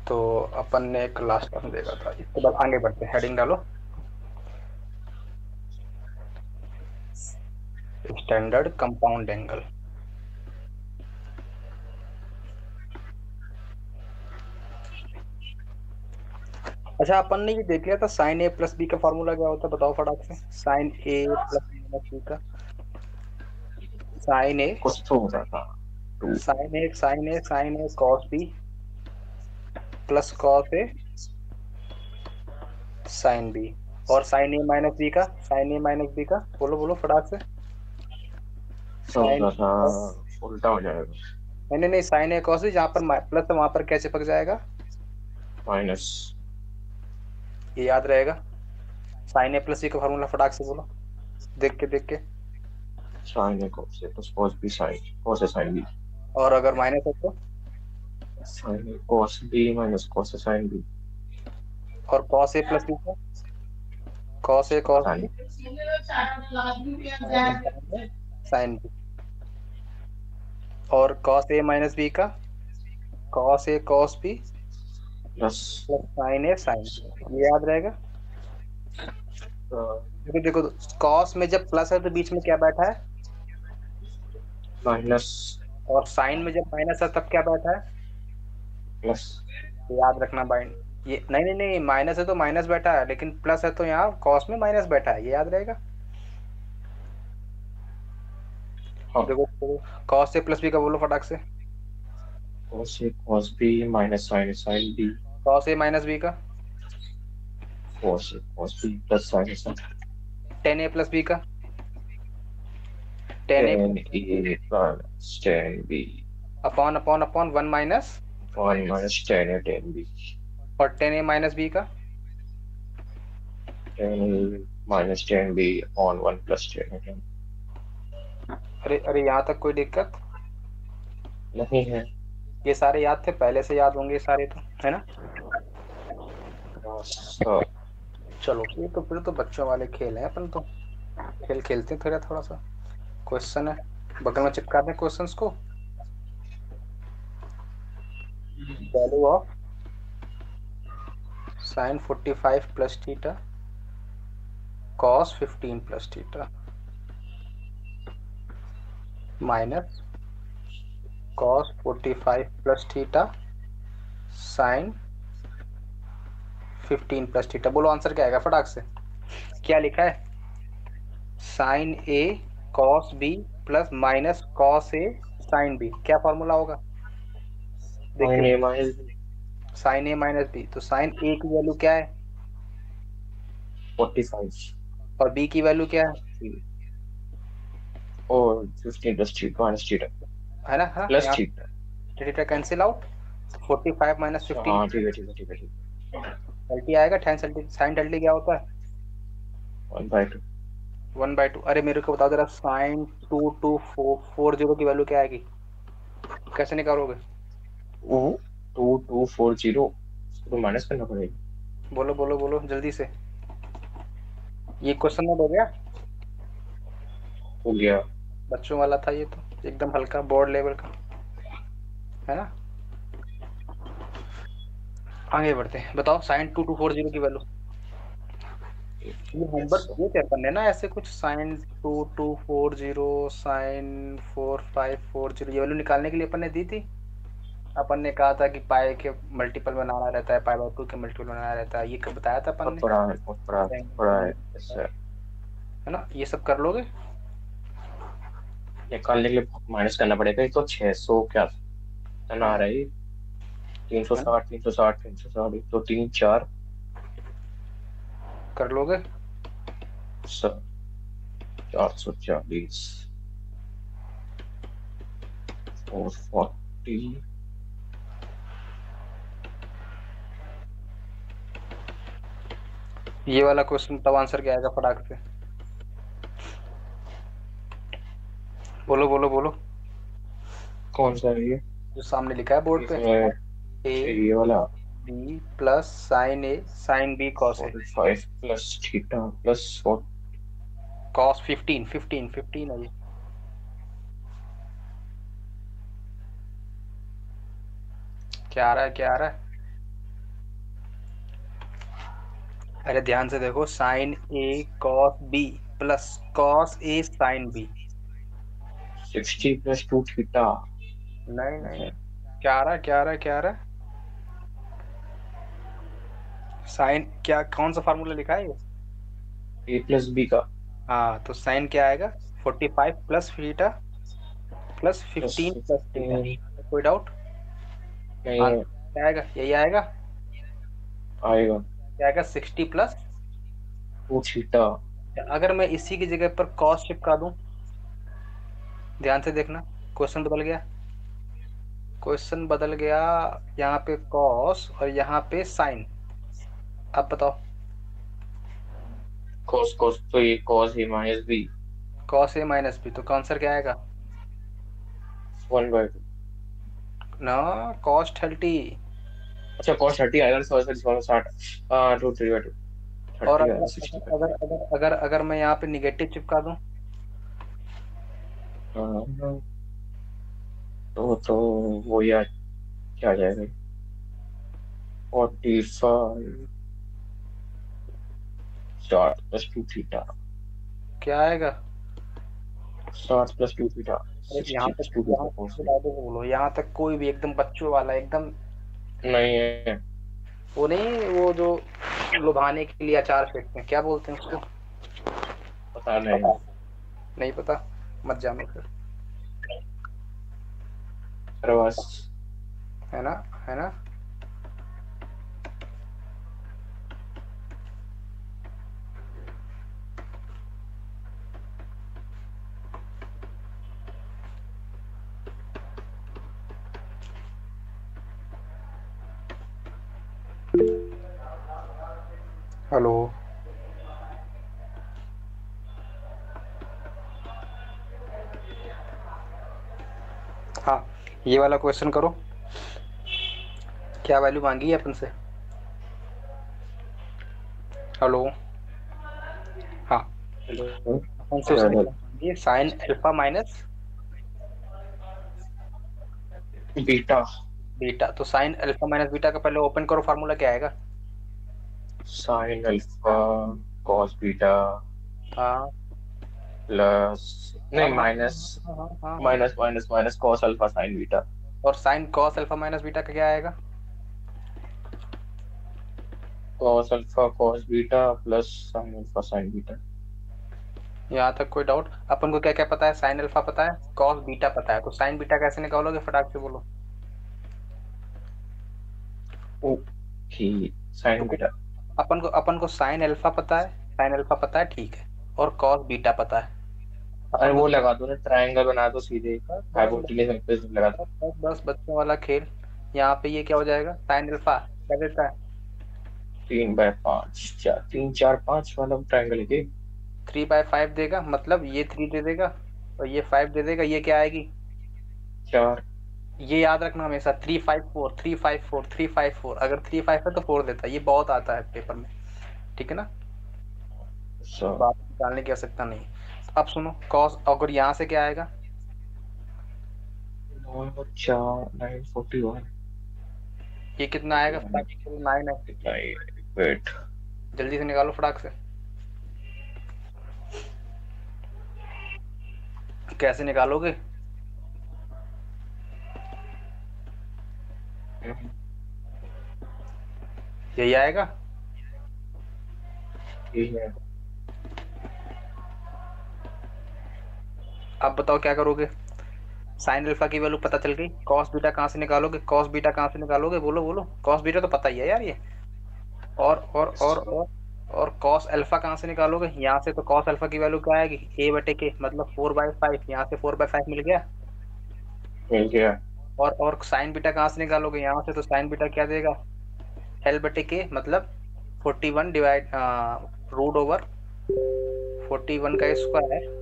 तो अपन ने एक लास्ट टर्म देखा था, इसके बाद आगे बढ़ते हैं। हेडिंग डालो, स्टैंडर्ड कंपाउंड एंगल। अच्छा, अपन ने ये देख लिया था साइन ए प्लस बी का फॉर्मूला क्या होता है, बताओ फटाक से। Sine A plus minus B का साइन ए कुछ तो होता था। Two. Sine A cos B plus cos A sine B. और साइन ए माइनस बी का बोलो बोलो फटाक से। तो साइन होता था, उल्टा हो जाएगा। नहीं नहीं नहीं, साइन ए कॉस बी, जहाँ पर प्लस है वहां पर क्या चिपक जाएगा? माइनस। ये याद रहेगा। साइन ए प्लस बी का फॉर्मूला फटाक से बोलो, देख के। Sine A cos A plus cos B sine cos A sine B. और अगर माइनस है तो? Sine A cos B minus cos A sine B. और कॉस ए प्लस बी का कॉस ए कॉस पता बी नहीं। Minus sine A sine B. और cos A minus B का cos A cos B plus plus sine A sine B, ये याद रहेगा। देखो देखो, कॉस में जब प्लस है तो बीच में क्या बैठा है? माइनस और साइन में जब माइनस है तब क्या बैठा है? प्लस। तो याद रखना बाइंड। ये नहीं नहीं नहीं, माइनस है तो माइनस बैठा है, लेकिन प्लस है तो यहाँ कॉस में माइनस बैठा है, ये याद रहेगा। हाँ। देखो देखो, कॉस ए प्लस बी का बोलो फटाक से। Cos A cos B minus sine A sine B. Cos A minus B का cos A cos B plus sine A sine. Tan A plus B का tan A tan A plus tan B. Upon upon upon one minus. One minus tan A tan B. और tan A minus B का tan A minus tan B on one plus tan A tan. अरे अरे, यहाँ तक कोई दिक्कत? नहीं है। ये सारे याद थे, पहले से याद होंगे ये सारे तो, है ना? हाँ। चलो, ये तो फिर तो बच्चों वाले खेल हैं, अपन तो खेल खेलते हैं थोड़ा थोड़ा सा। क्वेश्चन है, बगल में चिपका दें क्वेश्चंस को। Value of sine 45 plus theta cos 15 plus theta minus cos 45 plus theta sine 15 plus theta. बोलो आंसर क्या आएगा फटाक से। क्या लिखा है? Sine A cos B plus minus cos A sine B, क्या फॉर्मूला होगा? देख साइन के। A minus sine A minus B, तो साइन ए की वैल्यू क्या है 45 और बी की वैल्यू क्या है? और 15 प्लस थीटा माइनस थीटा है ना, है ना, प्लस यहाँ theta. Theta cancel out. 45 minus 15 हाँ ठीक है ठीक है ठीक है ठीक है। थर्टी आएगा। टेन थर्टी साइन थर्टी क्या होता है? 1/2। 1/2। अरे मेरे को बताओ जरा, साइन 2240 की वैल्यू क्या आएगी, कैसे निकालोगे? वो 2240 तो माइनस करना पड़ेगा। बोलो बोलो बोलो जल्दी से। ये क्वेश्चन नोट हो गया? हो गया। बच्चों वाला था ये तो, एकदम हल्का बोर्ड लेवल का, है ना। आगे बढ़ते हैं, बताओ साइन 2240 की वैल्यू। ये होमवर्क सो दिए थे अपन ने ना, ऐसे कुछ साइन 2240 साइन 4540, ये वैल्यू निकालने के लिए अपन ने दी थी। अपन ने कहा था कि पाई के मल्टीपल बनाना रहता है, पाई/2 के मल्टीपल बनाना रहता है, ये कब बताया था अपन बहुत ने? बड़ा है बहुत बड़ा बहुत बड़ा है इससे। है ना, ये सब कर लोगे। निकालने के लिए माइनस करना पड़ेगा। ये तो 600 क्या कितना आ हाँ, रहा है? तीन सौ है ना, साठ 360 360 एक दो तीन चार कर लोगे। 440 440। ये वाला क्वेश्चन तब आंसर क्या आएगा फटाक से, बोलो बोलो बोलो। कौन सा है ये? जो सामने लिखा है बोर्ड पे, इसमें ए ये वाला B plus sine A sine B cos A 45 plus theta plus cos 15 है ये। क्या आ रहा है, क्या आ रहा है? अरे ध्यान से देखो, sign A cos B plus cos A sine B. 60 plus 2 theta. नहीं नहीं नहीं, क्या आ रहा है, क्या आ रहा है, क्या आ रहा है? साइन क्या, कौन सा फार्मूला लिखा है ये? ए प्लस बी का हाँ, तो साइन क्या आएगा? 45 plus theta plus plus 15 plus theta. 15 कोई डाउट? नहीं है, आंसर क्या आएगा? यही आएगा। आएगा क्या आएगा? 60 प्लस। 2 थीटा। अगर मैं इसी की जगह पर कॉस चिपका दूं, ध्यान से देखना, क्वेश्चन बदल गया, क्वेश्चन बदल गया। यहाँ पे कॉस और यहाँ पे साइन। अब बताओ। कॉस कॉस तो ये cos A minus B cos A minus B, तो आंसर क्या आएगा? 1/2। ना, कॉस 30। अच्छा कॉस 30 आएगा, सॉरी सॉरी सॉरी 60। हाँ 2/3 और 30 अगर आएगा अगर 65। अगर अगर अगर, अगर मैं यहाँ पे निगेटिव चिपका दूं, हाँ तो वो यार क्या आ जाएगा, 45 60 प्लस 2 थीटा। क्या आएगा? 60 प्लस 2 थीटा। अरे यहाँ 60 तक, प्लस 2 यहाँ थीटा तक कॉस बी। बता दो, बोलो यहाँ तक, कोई भी एकदम बच्चों वाला एकदम। नहीं है, वो नहीं, वो जो लुभाने के लिए अचार फेंकते हैं, क्या बोलते हैं उसको? पता नहीं। पता नहीं, पता? मत जानो फिर। अरे बस। है ना, है ना? हेलो। हाँ, ये वाला क्वेश्चन करो। क्या वैल्यू मांगी है अपन से? हेलो। हाँ, हेलो। अपन से उसने क्या मांगी है? Sine alpha minus beta. Beta. तो साइन अल्फा माइनस बीटा का पहले ओपन करो, फार्मूला क्या आएगा? साइन अल्फा कॉस बीटा हाँ प्लस, हाँ नहीं हाँ माइनस, हाँ हाँ हाँ हाँ। Minus minus minus cos alpha sine beta. और sine cos alpha minus beta का क्या आएगा? Cos alpha cos beta plus sine alpha sine beta. यहाँ तक कोई डाउट? अपन को क्या क्या पता है? साइन अल्फा पता है, कॉस बीटा पता है, तो साइन बीटा कैसे निकालोगे, फटाक से बोलो। ओके। तो साइन बीटा। अपन को साइन अल्फा पता है, साइन अल्फा पता है, ठीक है। और कॉस बीटा पता है। अरे अपन को वो लगा दो ना, ट्रायंगल बना दो सीधे। बस बस बस हाइपोटेन्यूज एक्सिस लगा दो। बस बच्चों वाला खेल। यहाँ पे ये क्या हो जाएगा? साइन अल्फा क्या देता है? 3/5 4 3 4 5 वाला ट्रायंगल है। 3/5 देगा, मतलब ये 3 दे देगा और ये 5 दे देगा, ये क्या आएगी? 4। ये याद रखना हमेशा, 3/5 4 3/5 4 3/5 4। अगर 3/5 है तो 4 देता है, ये बहुत आता है पेपर में, ठीक है ना? बात निकालने की आवश्यकता नहीं। अब सुनो, कॉस, अगर यहाँ से क्या आएगा? 4 941। ये कितना आएगा? 9 है। कितना ये, वेट। जल्दी से निकालो फटाक से। कैसे निकालोगे? यही आएगा। ये है अब बताओ क्या करोगे? साइन अल्फा की वैल्यू पता चल गई, कॉस बीटा कहाँ से निकालोगे? कॉस बीटा कहाँ से निकालोगे? बोलो बोलो, कॉस बीटा तो पता ही है यार ये। और और और और और कॉस अल्फा कहाँ से निकालोगे? यहाँ से तो कॉस अल्फा की वैल्यू क्या आएगी? ए बटे के, मतलब 4/5। यहाँ से 4/5 मिल गया। मिल गया। और साइन बीटा कहाँ से निकालोगे? यहाँ से तो साइन बीटा क्या देगा? एल बटे के, मतलब 41 डिवाइड रूट ओवर 41 का स्क्वायर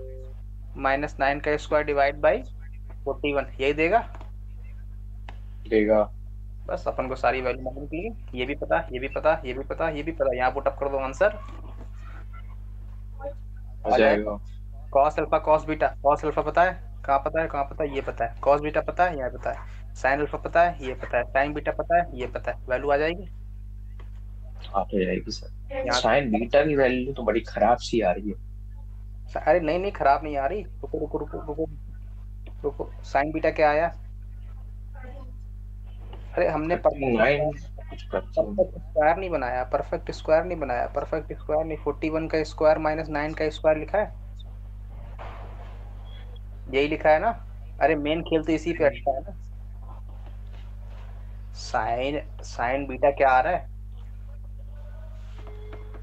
माइनस 9 का स्क्वायर डिवाइड बाई 41, यही देगा। देगा। बस अपन को सारी वैल्यू मालूम की, ये भी पता, ये भी पता, ये भी पता, ये भी पता। यहाँ पुट अप कर दो आंसर, आ आ जाएगा। जाएगा। Cos alpha cos beta, cos alpha पता है, कहाँ पता है, कहाँ पता है? ये पता है। कॉस बीटा पता है, यहाँ पता है। साइन अल्फा पता है, ये पता है, साइन बीटा पता है, ये पता है, वैल्यू आ जाएगी आ तो जाएगी सर। यहाँ साइन बीटा की वैल्यू तो बड़ी खराब सी आ रही है। अरे नहीं नहीं, खराब नहीं आ रही, रुको रुको रुको रुको रुको, साइन बीटा क्या आया? अरे हमने 39 कुछ करती हूँ। परफेक्ट स्क्वायर नहीं बनाया, परफेक्ट स्क्वायर नहीं बनाया, परफेक्ट स्क्वायर नहीं, 41 का स्क्वायर माइनस 9 का स्क्वायर लिखा है, यही लिखा है ना? अरे मेन खेल तो इसी पे अटका है ना। साइन साइन बीटा क्या आ रहा है?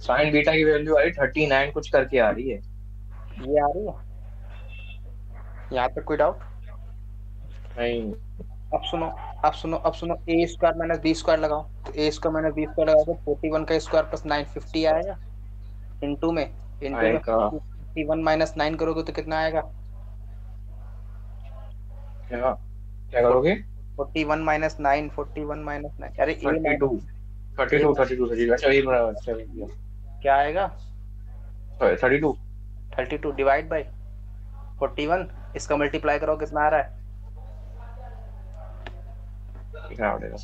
साइन बीटा की वैल्यू आई 39 कुछ करके आ रही है। ये आ रही है, यहाँ तक कोई डाउट? नहीं। अब सुनो, अब सुनो, अब सुनो, ए स्क्वायर माइनस बी स्क्वायर लगाओ, तो ए स्क्वायर माइनस बी स्क्वायर लगाओ तो 41 का स्क्वायर प्लस 950 आएगा, इंटू में आएगा 41 माइनस 9 करोगे तो कितना आएगा? क्या? क्या करोगे? 41 माइनस 9, 41 माइनस 9, अरे ए 32 माइनस 32 32 32। अच्छा ये बराबर, अच्छा क्या आएगा? 32। 32 डिवाइड बाई 41, इसका मल्टीप्लाई करो कितना आ रहा है? कितना पड़ेगा?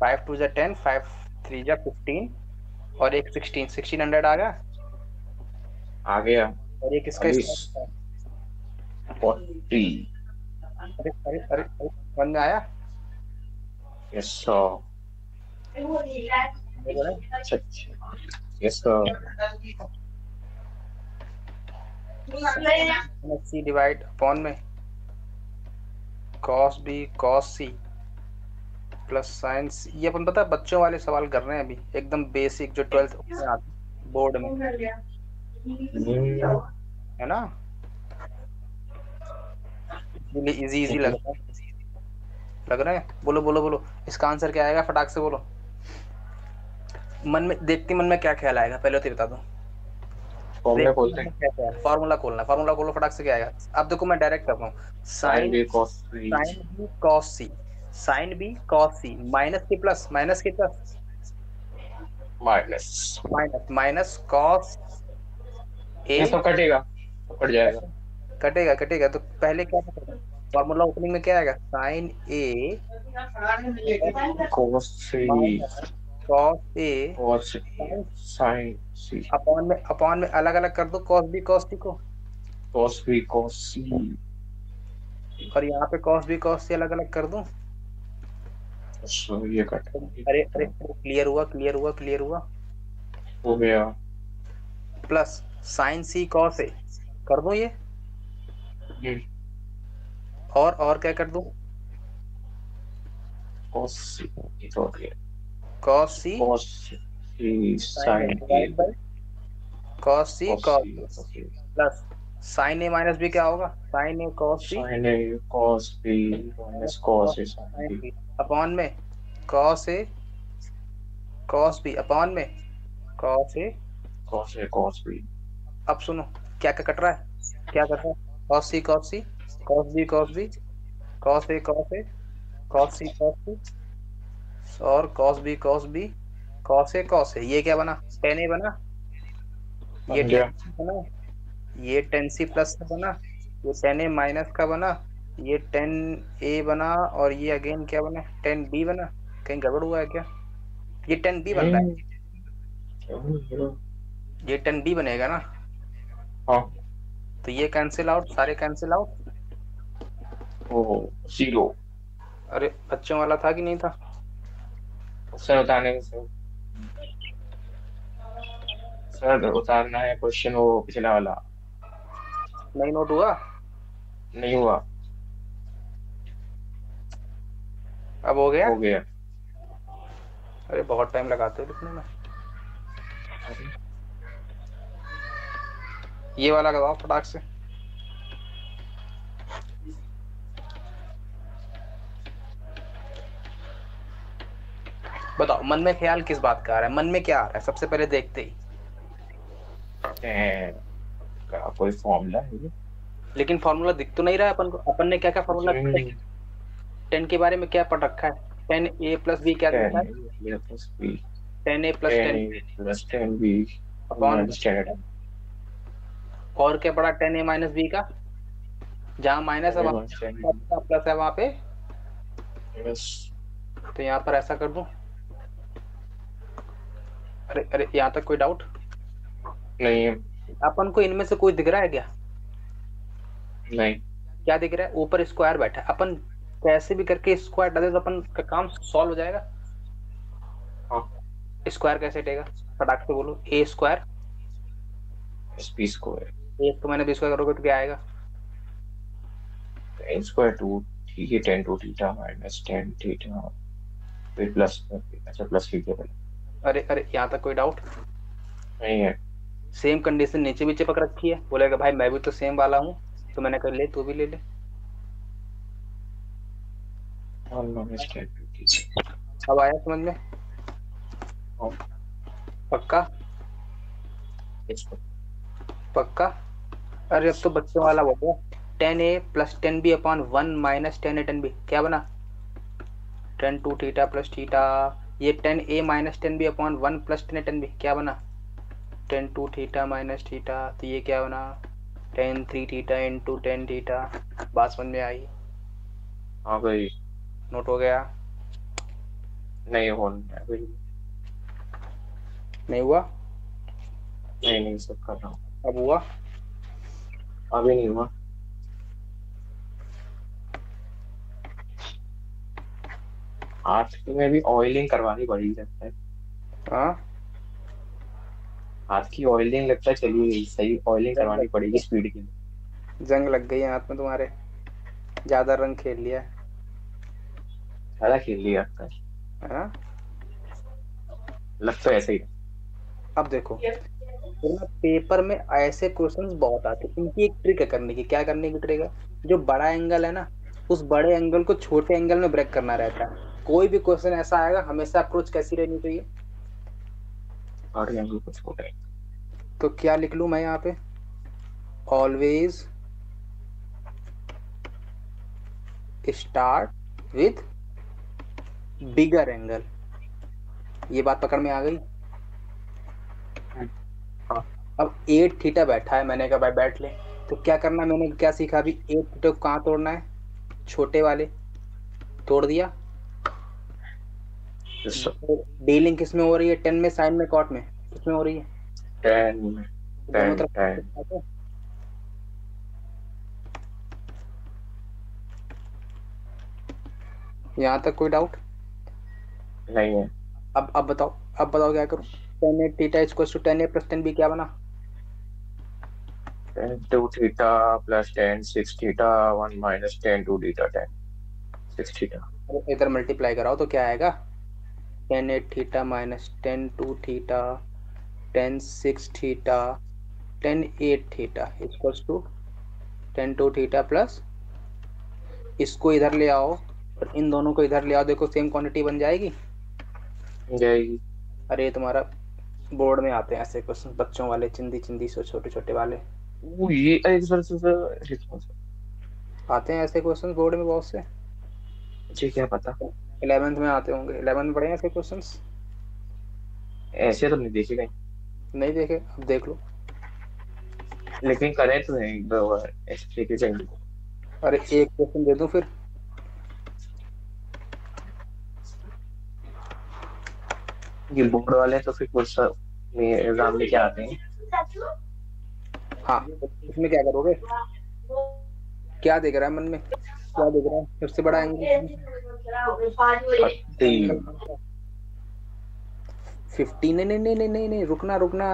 5 2 जा 10, 5 3 जा 15 और एक 16, 1600 आ गया, आ गया और एक इसका 40। अरे अरे अरे अरे, समझ में आया? Yes sir. मेरे को ना, अच्छा yes sir. C divide upon में cos b cos c plus sine C, ये अपन पता है बच्चों वाले सवाल कर रहे हैं अभी, एकदम बेसिक जो 12th में आते बोर्ड में, है ना? इजी इजी लग रहा है। बोलो बोलो बोलो, इसका आंसर क्या आएगा, फटाक से बोलो। मन में देखते, मन में क्या ख्याल आएगा पहले तो बता दो। फॉर्मूला खोलते हैं। फार्मूला खोलना, फार्मूला खोलो फटाक से, क्या आएगा? अब देखो मैं डायरेक्ट कर रहा हूँ, sine B cos C sine B cos C minus के प्लस, माइनस के plus, minus minus minus cos A, ये सब कटेगा, कट जाएगा। कटेगा कटेगा, तो पहले क्या करेगा? फार्मूला ओपनिंग में क्या आएगा? Sign A cos C cos A cos sine C upon में अलग अलग कर दो कॉस बी कॉस सी को, कॉस बी कॉस सी, और यहाँ पे कॉस बी कॉस सी अलग अलग कर दूं। ये कट अरे अरे क्लियर हुआ, क्लियर हुआ, क्लियर हुआ, हो गया। Plus sine C cos A कर दूं ये, और क्या कर दूं? कॉस सी तो गया, cos C sign A cos C cos plus sine A minus B क्या होगा? Sign A cos B, sign A cos B minus cos A sine B upon में cos A cos B upon में cos A cos B. अब सुनो क्या क्या कट रहा है, क्या कट रहा है? Cos C cos C, cos B cos B, cos A cos A, cos C cos C, और cos B cos B, cos A, ये क्या बना? टेन ए बना, ये टेन बना, ये टेन सी प्लस का बना, ये टेन ए माइनस का बना, ये टेन ए बना, और ये अगेन क्या बना? टेन बी बना। कहीं गड़बड़ हुआ है क्या? ये टेन बी बन रहा है, ये टेन बी बनेगा ना? हाँ तो ये कैंसिल आउट, सारे कैंसिल आउट। ओ जीरो। अरे बच्चों वाला था कि नहीं था? सर उतारने सर उतारना है क्वेश्चन, वो पिछला वाला नहीं नोट हुआ? नहीं हुआ। अब हो गया? हो गया। अरे बहुत टाइम लगाते हो लिखने में। ये वाला लगाओ फटाक से। बताओ मन में ख्याल किस बात का आ रहा है, मन में क्या आ रहा है सबसे पहले देखते ही? कोई फॉर्मूला है ये? लेकिन फॉर्मूला दिख तो नहीं रहा है अपन को। अपन ने क्या क्या फॉर्मूला, 10 के बारे में क्या पढ़ रखा है? 10 a प्लस बी क्या लिखा है? 10 a प्लस 10 बी अपॉन, और क्या पढ़ा 10 a माइनस बी का? जहाँ माइनस है प्लस है वहां पे यस। तो यहाँ पर ऐसा कर दूं। अरे अरे, यहाँ तक कोई डाउट? नहीं है। अपन को इनमें से कोई दिख रहा है क्या? नहीं। क्या दिख रहा है? ऊपर स्क्वायर बैठा है, अपन कैसे भी करके स्क्वायर डाले तो अपन का काम सॉल्व हो जाएगा। हाँ। स्क्वायर कैसे हटेगा? फटाक से बोलो। A square. S P square. A को मैंने बी स्क्वायर करोगे तो क्या आएगा? टेन स्क्वायर टू, ठीक है, tan two theta minus tan theta, फिर प्लस, अच्छा प्लस ठीक है पहले। अरे अरे, यहाँ तक कोई डाउट? नहीं है। सेम कंडीशन नीचे भी चिपक रखी है, बोलेगा भाई मैं भी तो सेम वाला हूँ। तो मैंने कहा ले, तू भी ले ले। One minus tan two theta. अब आया समझ में? हाँ। पक्का? इसको पक्का? अरे अब तो बच्चों वाला हो गया। 10a plus 10b upon 1 minus 10a 10b क्या बना? 10 2 थीटा प्लस थीटा। ये 10a minus 10b upon 1 plus 10a 10b क्या बना? 10 2 थीटा माइनस थीटा। तो ये क्या बना? 10 3 थीटा इंटू 10 थीटा। बात समझ में आई? हाँ भाई। नोट हो गया? नहीं हो भाई। नहीं हुआ? नहीं नहीं, सब कर रहा हूँ। अब हुआ? अभी नहीं हुआ। हाथ में भी ऑयलिंग करवानी पड़ेगी लगता है। हाँ। हाथ की ऑयलिंग लगता है चली गई, सही ऑयलिंग जंग करवानी लग पड़ेगी स्पीड के लिए। जंग लग गई है हाथ में तुम्हारे। ज्यादा रंग खेल लिया ज्यादा खेल लिया लगता है। है ना? लग तो ऐसे ही अब देखो, फिर ना पेपर में ऐसे क्वेश्चंस बहुत आते हैं, इनकी एक ट्रिक है करने की। क्या करने की ट्रिक है? जो बड़ा एंगल है ना, उस बड़े एंगल को छोटे एंगल में ब्रेक करना रहता है। कोई भी क्वेश्चन ऐसा आएगा, हमेशा अप्रोच कैसी रहनी चाहिए? और एंगल कुछ हो गया। तो क्या लिख लूं मैं यहाँ पे? Always start with bigger angle. ये बात पकड़ में आ गई? हाँ। अब 8 थीटा बैठा है, मैंने कहा भाई बैठ ले। तो क्या करना, मैंने क्या सीखा अभी? 8 थीटा को कहाँ तोड़ना है? छोटे वाले। तोड़ दिया। डीलिंग किस में हो रही है? 10 में, साइन में, कॉट में? किस में हो रही है? टेन दोनों टेन टेन। तरफ। यहाँ तक कोई डाउट? नहीं है। अब बताओ। अब बताओ क्या करूँ? 10a theta equals to 10a plus 10b क्या बना? Tan two theta plus tan six theta, one minus tan two theta, tan six theta. अरे इधर मल्टीप्लाई कराओ तो क्या आएगा? 10 8 theta minus 10 2 theta 10 6 theta 10 8 theta equals to 10 2 theta plus, इसको इधर ले आओ और इन दोनों को इधर ले आओ, देखो सेम क्वांटिटी बन जाएगी। जाएगी। अरे तुम्हारा बोर्ड में आते हैं ऐसे क्वेश्चन, बच्चों वाले, चिंदी चिंदी से छोटे छोटे वाले ये एक बार से आते हैं ऐसे क्वेश्चन बोर्ड में बहुत से। मुझे क्या पता। 11th में आते होंगे, 11th में पढ़े हैं ऐसे क्वेश्चंस? ऐसे तो नहीं देखे कहीं। नहीं देखे? अब देख लो। लेकिन करे तो नहीं एक दो बार ऐसे देखे चाहिए। अरे एक क्वेश्चन दे दूं फिर? ये बोर्ड वाले तो फिर कुछ में एग्जाम लेके आते हैं। हाँ, तो इसमें क्या करोगे? क्या देख रहा है मन में? क्या देख रहा है सबसे बड़ा एंगल? 15? नहीं नहीं नहीं नहीं नहीं नहीं, रुकना रुकना।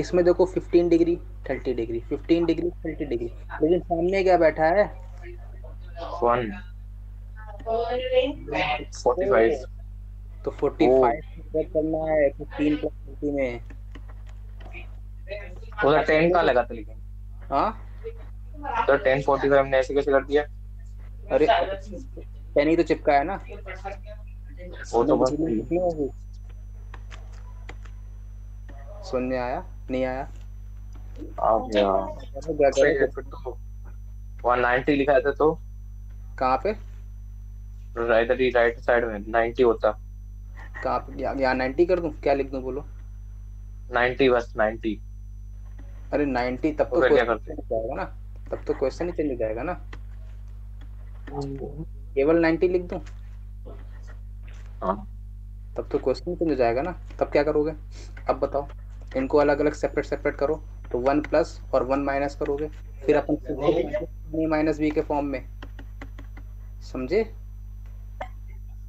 इसमें देखो 15 डिग्री 30 डिग्री, 15 डिग्री 30 डिग्री, लेकिन सामने क्या बैठा है? वन 45। तो ओ 45 करना है 15 प्लस 30 में। उधर टेन का लगा था लेकिन। हाँ। तो 1045 हमने ऐसे कैसे कर दिया। अरे पेन ही तो चिपका है ना। वो तो बस कितनी होगी? सुन में आया? नहीं आया? आ गया। क्या सही है करो? फिर तो। 190 लिखा था तो कहाँ पे? इधर ही राइट साइड में 90 होता। कहाँ पे? यहाँ 90 कर दूं? क्या लिख दूं बोलो? 90 बस 90। अरे 90 तब तो उधर क्या क्वेश्चन करते चेंज हो जाएगा ना। तब तो क्वेश्चन ही चेंज हो जाएगा ना। हैं। केवल 90 लिख दूं? हाँ तब तो क्वेश्चन चेंज हो जाएगा ना। तब क्या करोगे, अब बताओ। इनको अलग अलग सेपरेट सेपरेट करो, तो 1 प्लस और 1 माइनस करोगे, फिर अपन माइनस बी के फॉर्म में, समझे।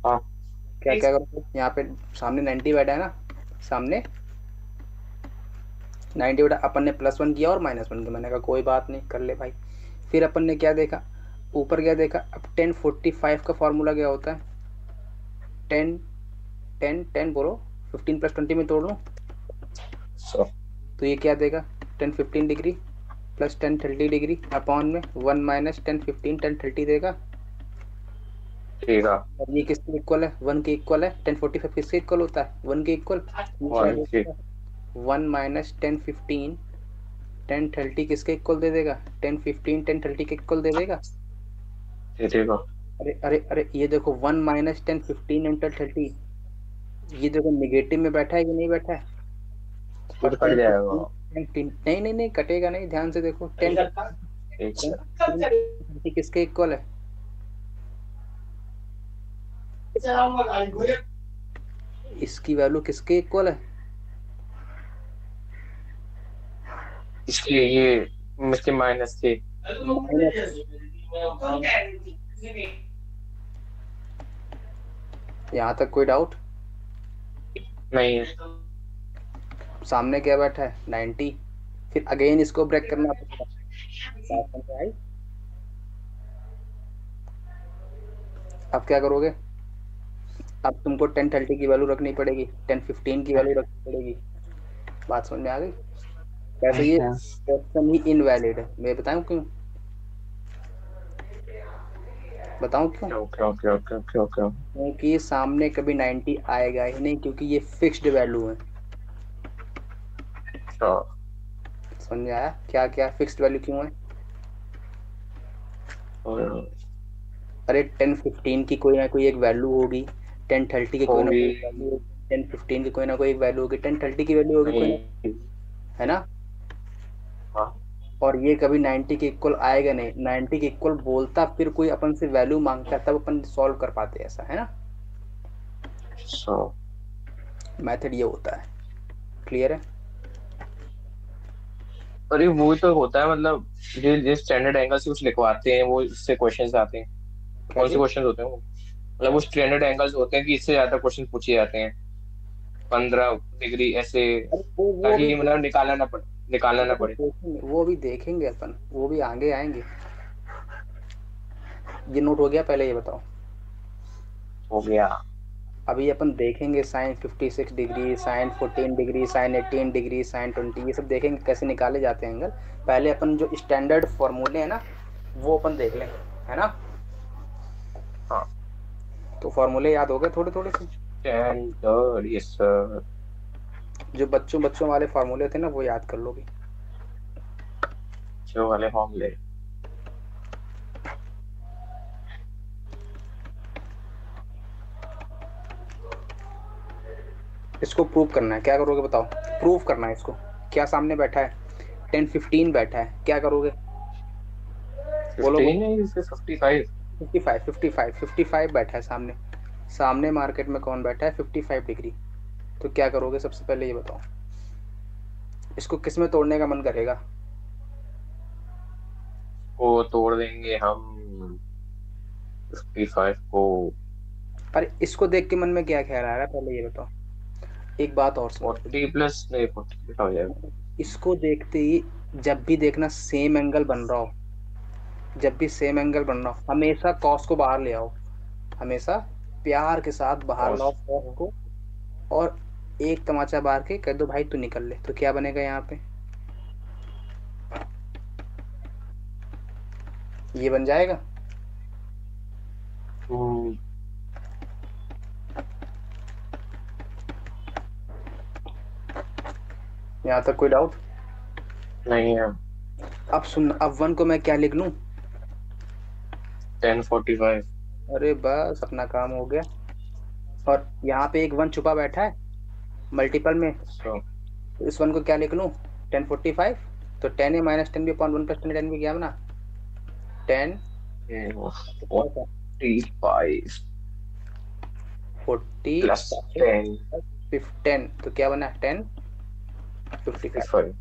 हाँ। क्या क्या करोगे, यहाँ पे सामने 90 बैठा है ना, सामने 90 बैठा, अपन ने +1 किया और -1 किया, मैंने कहा कोई बात नहीं कर ले भाई। फिर अपन ने क्या देखा, ऊपर क्या देखा, अब 1045 का फॉर्मूला क्या होता है, 10 10 10 बोलो, 15 + 20 में तोड़ लो, सो तो ये क्या देगा, 10 15 डिग्री प्लस 10 30 डिग्री अपॉन में 1 माइनस 10 15 10 30 देगा। ठीक है। और ये किसके इक्वल है, 1 के इक्वल है। 1045 किसके इक्वल होता है, 1 के इक्वल। ये क्या वन दे के। देगा, 1 माइनस 10 15 10 30 किसके इक्वल दे देगा, 10 15 10 30 के इक्वल दे देगा। दे देगा। अरे अरे अरे, ये देखो 1 माइनस 10 15 10 30, ये देखो निगेटिव में बैठा है कि नहीं बैठा है। ये और तो कट 10 जाएगा। 15 नहीं नहीं नहीं कटेगा नहीं, ध्यान से देखो, 10 ठीक 10 है। 30 किसके इक्वल है, इसकी वैल्यू किसके इक्वल है, इसलिए ये इसके माइनस थे। माइनस। यहाँ तक कोई डाउट, नहीं है। सामने क्या बैठा है 90, फिर अगेन इसको ब्रेक करना पड़ेगा, बात समझ आई। अब क्या करोगे, अब तुमको 10 30 की वैल्यू रखनी पड़ेगी, 10 15 की वैल्यू रखनी पड़ेगी, बात समझ में आ गई। वैसे ये क्वेश्चन ही इनवैलिड है, मैं बताऊं क्यों, बताऊं क्यों, क्यों क्यों क्यों क्यों क्यों क्यों? क्योंकि सामने कभी 90 आएगा ही नहीं, क्योंकि ये फिक्स्ड वैल्यू है। अच्छा। समझ में आया क्या क्या फिक्स्ड वैल्यू क्यों है। और अरे 10 15 की कोई ना कोई एक वैल्यू होगी, 10 30 की कोई ना होगी। कोई वैल्यू होगी, 10 15 की कोई ना कोई एक वैल्यू होगी, 10 30 की वैल्यू होगी कोई ना, नहीं। है ना। हाँ। और ये कभी 90 के इक्वल आएगा नहीं, 90 के इक्वल बोलता फिर कोई अपन से वैल्यू मांगता तब अपन सॉल्व कर पाते, ऐसा है ना। सो मेथड ये होता है, क्लियर है। अरे वो तो होता है मतलब, ये स्टैंडर्ड एंगल से कुछ लिखवाते हैं वो, इससे क्वेश्चंस आते हैं। क्या कौन से जी, क्वेश्चंस होते हैं वो, मतलब वो स्टैंडर्ड एंगल्स होते हैं कि इससे ज्यादा क्वेश्चन पूछे जाते हैं, 15 डिग्री ऐसे, अरे वो भी ताकि मतलब निकालना ना पड़े। वो भी देखेंगे अपन, वो भी आगे आएंगे। ये नोट हो गया, पहले ये बताओ। हो गया। अभी अपन देखेंगे sin 56 degree, sin 14 degree, sin 18 degree, sin 20, ये सब देखेंगे कैसे निकाले जाते हैं एंगल। पहले अपन जो स्टैंडर्ड फॉर्मूले हैं ना, वो अपन देख लें, है ना। हाँ। तो फॉर्मूले याद हो गए थोड़े थोड़े से, स्टैंडर्ड, यस सर। जो बच्चों बच्चों वाले फॉर्मूले थे ना, वो याद कर लो भी। जो वाले फॉर्मूले। इसको प्रूव करना है, क्या करोगे बताओ, प्रूव करना है इसको। क्या सामने बैठा है, 10 15 बैठा है, क्या करोगे, बोलो 15 बोलो। है, इसके 55। 55 बैठा है सामने, सामने मार्केट में कौन बैठा है 55 डिग्री। तो क्या करोगे, सबसे पहले ये बताओ, इसको किस में तोड़ने का मन करेगा। को तोड़ देंगे हम 55 को। अरे इसको देख के मन में क्या ख्याल आ रहा है, पहले ये बताओ। एक बात और सुनो, 40 प्लस नहीं, 40 हो जाएगा। इसको देखते ही, जब भी देखना सेम एंगल बन रहा हो, जब भी सेम एंगल बन रहा हो, हमेशा कॉस को बाहर ले आओ, हमेशा प्यार के साथ बाहर कॉस। लाओ कॉस को। और एक तमाचा मार के कह दो भाई तू निकल ले, तो क्या बनेगा यहाँ पे, ये बन जाएगा। यहाँ तक कोई डाउट। नहीं है। अब सुन, अब 1 को मैं क्या लिख लूं, 1045। अरे बस अपना काम हो गया। और यहाँ पे एक 1 छुपा बैठा है मल्टीपल में, सो तो इस 1 को क्या लिख लूं, 1045, तो 10 है -10 भी अपॉन 1 + 10 भी क्या बना 10। 45। 40 प्लस 10 10, तो क्या बना 10 55। 55।